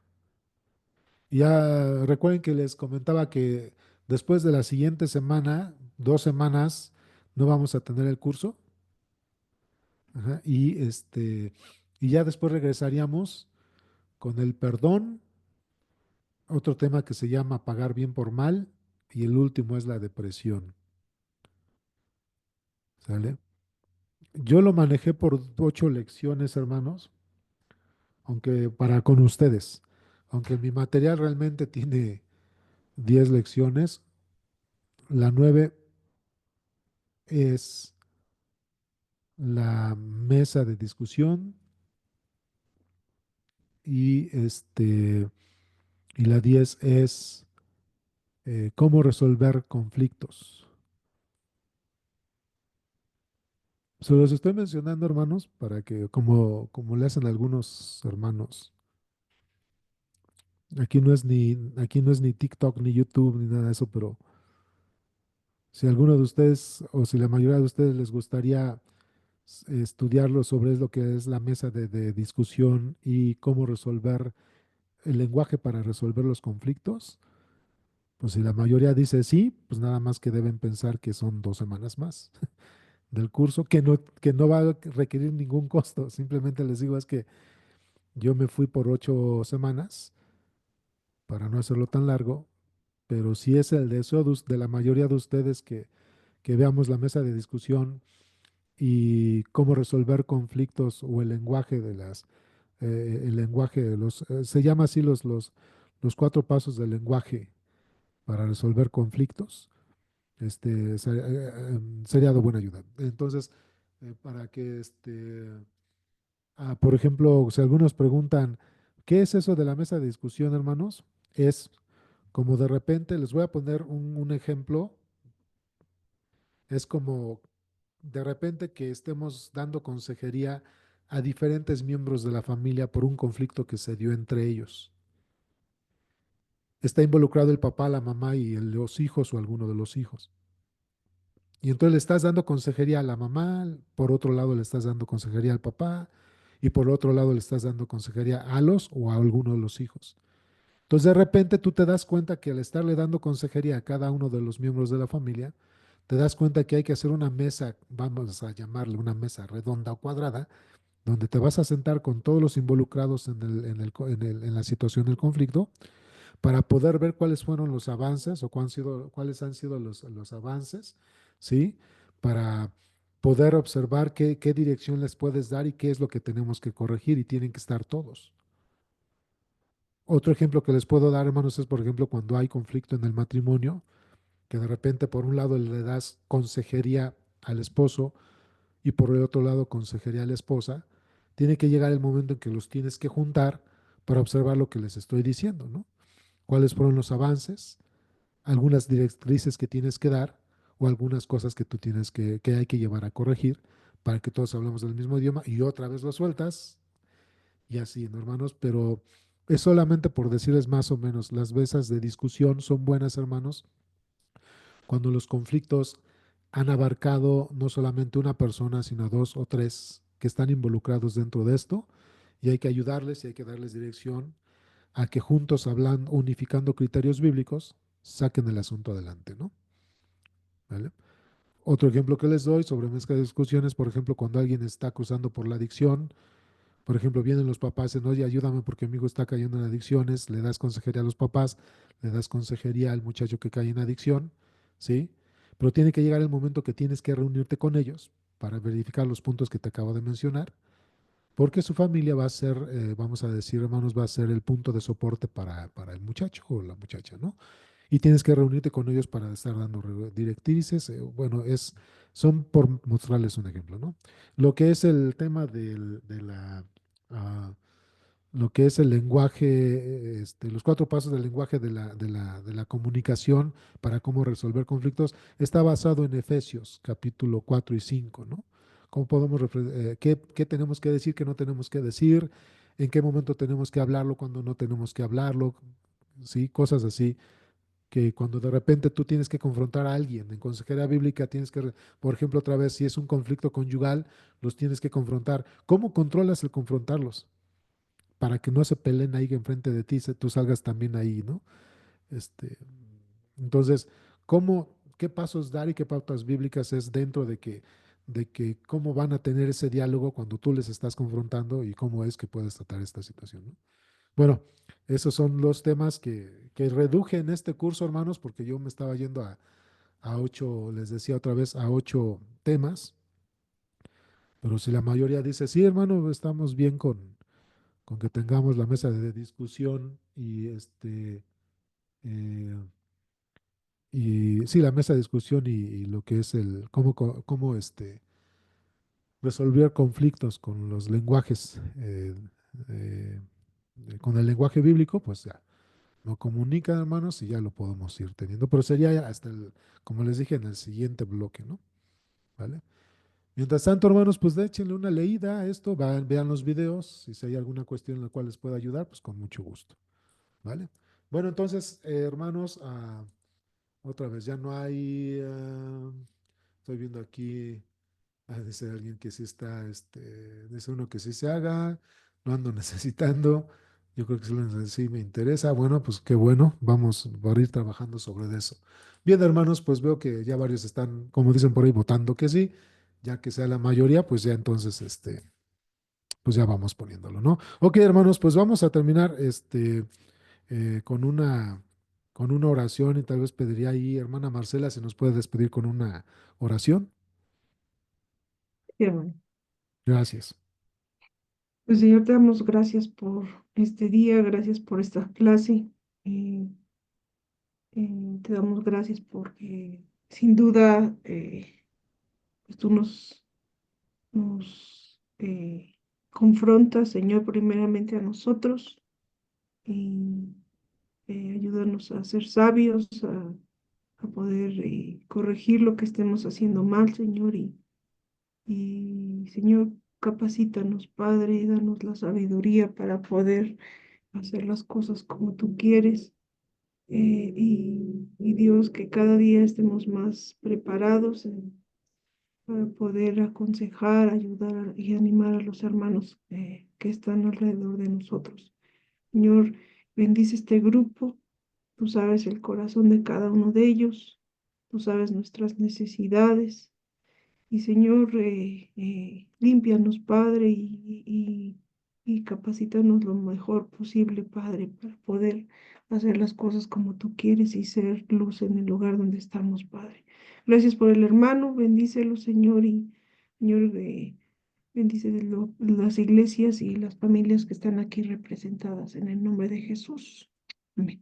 Ya recuerden que les comentaba que después de la siguiente semana, 2 semanas, no vamos a tener el curso. Ajá, y ya después regresaríamos con el perdón, otro tema que se llama pagar bien por mal, y el último es la depresión. ¿Sale? Yo lo manejé por 8 lecciones, hermanos, aunque para con ustedes, aunque mi material realmente tiene 10 lecciones, la 9 es la mesa de discusión y la 10 es cómo resolver conflictos. Se los estoy mencionando, hermanos, para que, como le hacen algunos hermanos, Aquí no es ni TikTok, ni YouTube, ni nada de eso, pero si alguno de ustedes o si la mayoría de ustedes les gustaría estudiarlo sobre lo que es la mesa de discusión y cómo resolver el lenguaje para resolver los conflictos, pues si la mayoría dice sí, pues nada más que deben pensar que son 2 semanas más del curso, que no va a requerir ningún costo. Simplemente les digo es que yo me fui por 8 semanas para no hacerlo tan largo, pero si es el deseo de la mayoría de ustedes que veamos la mesa de discusión y cómo resolver conflictos o el lenguaje el lenguaje se llama así los 4 pasos del lenguaje para resolver conflictos, sería de buena ayuda. Entonces, para que, por ejemplo, si algunos preguntan, ¿qué es eso de la mesa de discusión, hermanos? Es como de repente, les voy a poner un ejemplo, es como de repente que estemos dando consejería a diferentes miembros de la familia por un conflicto que se dio entre ellos. Está involucrado el papá, la mamá y los hijos o alguno de los hijos. Y entonces le estás dando consejería a la mamá, por otro lado le estás dando consejería al papá y por otro lado le estás dando consejería a los o a alguno de los hijos. Entonces de repente tú te das cuenta que al estarle dando consejería a cada uno de los miembros de la familia, te das cuenta que hay que hacer una mesa, vamos a llamarle una mesa redonda o cuadrada, donde te vas a sentar con todos los involucrados en la situación del conflicto para poder ver cuáles fueron los avances o cuáles han sido los avances, ¿sí? Para poder observar qué dirección les puedes dar y qué es lo que tenemos que corregir y tienen que estar todos. Otro ejemplo que les puedo dar, hermanos, es por ejemplo cuando hay conflicto en el matrimonio, que de repente por un lado le das consejería al esposo y por el otro lado consejería a la esposa, tiene que llegar el momento en que los tienes que juntar para observar lo que les estoy diciendo, ¿no? ¿Cuáles fueron los avances? Algunas directrices que tienes que dar o algunas cosas que tú tienes que hay que llevar a corregir para que todos hablemos del mismo idioma y otra vez lo sueltas y así, ¿no, hermanos? Pero es solamente por decirles más o menos, las mesas de discusión son buenas, hermanos, cuando los conflictos han abarcado no solamente una persona, sino dos o tres que están involucrados dentro de esto y hay que ayudarles y hay que darles dirección a que juntos, hablando, unificando criterios bíblicos, saquen el asunto adelante, ¿no? ¿Vale? Otro ejemplo que les doy sobre mezcla de discusiones, por ejemplo, cuando alguien está cruzando por la adicción, por ejemplo, vienen los papás y dicen, oye, ayúdame porque mi hijo está cayendo en adicciones, le das consejería a los papás, le das consejería al muchacho que cae en adicción, ¿sí? Pero tiene que llegar el momento que tienes que reunirte con ellos para verificar los puntos que te acabo de mencionar, porque su familia va a ser, vamos a decir, hermanos, va a ser el punto de soporte para el muchacho o la muchacha, ¿no? Y tienes que reunirte con ellos para estar dando directrices. Bueno, son por mostrarles un ejemplo, ¿no? Lo que es el tema ah, lo que es el lenguaje, los 4 pasos del lenguaje de la comunicación para cómo resolver conflictos, está basado en Efesios capítulo 4 y 5, ¿no? ¿Cómo podemos, qué tenemos que decir, qué no tenemos que decir, en qué momento tenemos que hablarlo, cuando no tenemos que hablarlo, ¿sí? Cosas así que cuando de repente tú tienes que confrontar a alguien en consejería bíblica, por ejemplo, otra vez, si es un conflicto conyugal, los tienes que confrontar. ¿Cómo controlas el confrontarlos? Para que no se peleen ahí enfrente de ti, tú salgas también ahí, ¿no? Este, entonces, qué pasos dar y qué pautas bíblicas es dentro de que cómo van a tener ese diálogo cuando tú les estás confrontando y cómo es que puedes tratar esta situación, ¿no? Bueno, esos son los temas que reduje en este curso, hermanos, porque yo me estaba yendo a 8, les decía otra vez, a 8 temas, pero si la mayoría dice, sí, hermano, estamos bien con que tengamos la mesa de discusión eh, y sí, la mesa de discusión y lo que es el cómo resolver conflictos con los lenguajes, eh, con el lenguaje bíblico, pues ya lo comunican, hermanos, y ya lo podemos ir teniendo. Pero sería ya hasta como les dije, en el siguiente bloque, ¿no? ¿Vale? Mientras tanto, hermanos, pues échenle una leída a esto, vean los videos, y si hay alguna cuestión en la cual les pueda ayudar, pues con mucho gusto. ¿vale? Bueno, entonces, hermanos, otra vez, ya no hay, estoy viendo aquí, dice alguien que sí está, dice uno que sí se haga, lo ando necesitando, yo creo que sí me interesa, bueno, pues qué bueno, vamos a ir trabajando sobre eso. Bien, hermanos, pues veo que ya varios están, como dicen por ahí, votando que sí, ya que sea la mayoría, pues ya entonces, pues ya vamos poniéndolo, ¿no? Ok, hermanos, pues vamos a terminar, con una oración y tal vez pediría ahí, hermana Marcela, si nos puede despedir con una oración. Sí, hermano. Gracias. Pues Señor, te damos gracias por este día, gracias por esta clase. eh, Te damos gracias porque sin duda pues tú nos confrontas, Señor, primeramente a nosotros y ayúdanos a ser sabios, a poder corregir lo que estemos haciendo mal, Señor, y Señor, capacítanos, Padre, y danos la sabiduría para poder hacer las cosas como tú quieres. Y Dios, que cada día estemos más preparados para poder aconsejar, ayudar y animar a los hermanos que están alrededor de nosotros. Señor, bendice este grupo. Tú sabes el corazón de cada uno de ellos. Tú sabes nuestras necesidades. Y Señor, límpianos, Padre, y capacítanos lo mejor posible, Padre, para poder hacer las cosas como tú quieres y ser luz en el lugar donde estamos, Padre. Gracias por el hermano, bendícelo, Señor, y Señor, bendice las iglesias y las familias que están aquí representadas en el nombre de Jesús. Amén.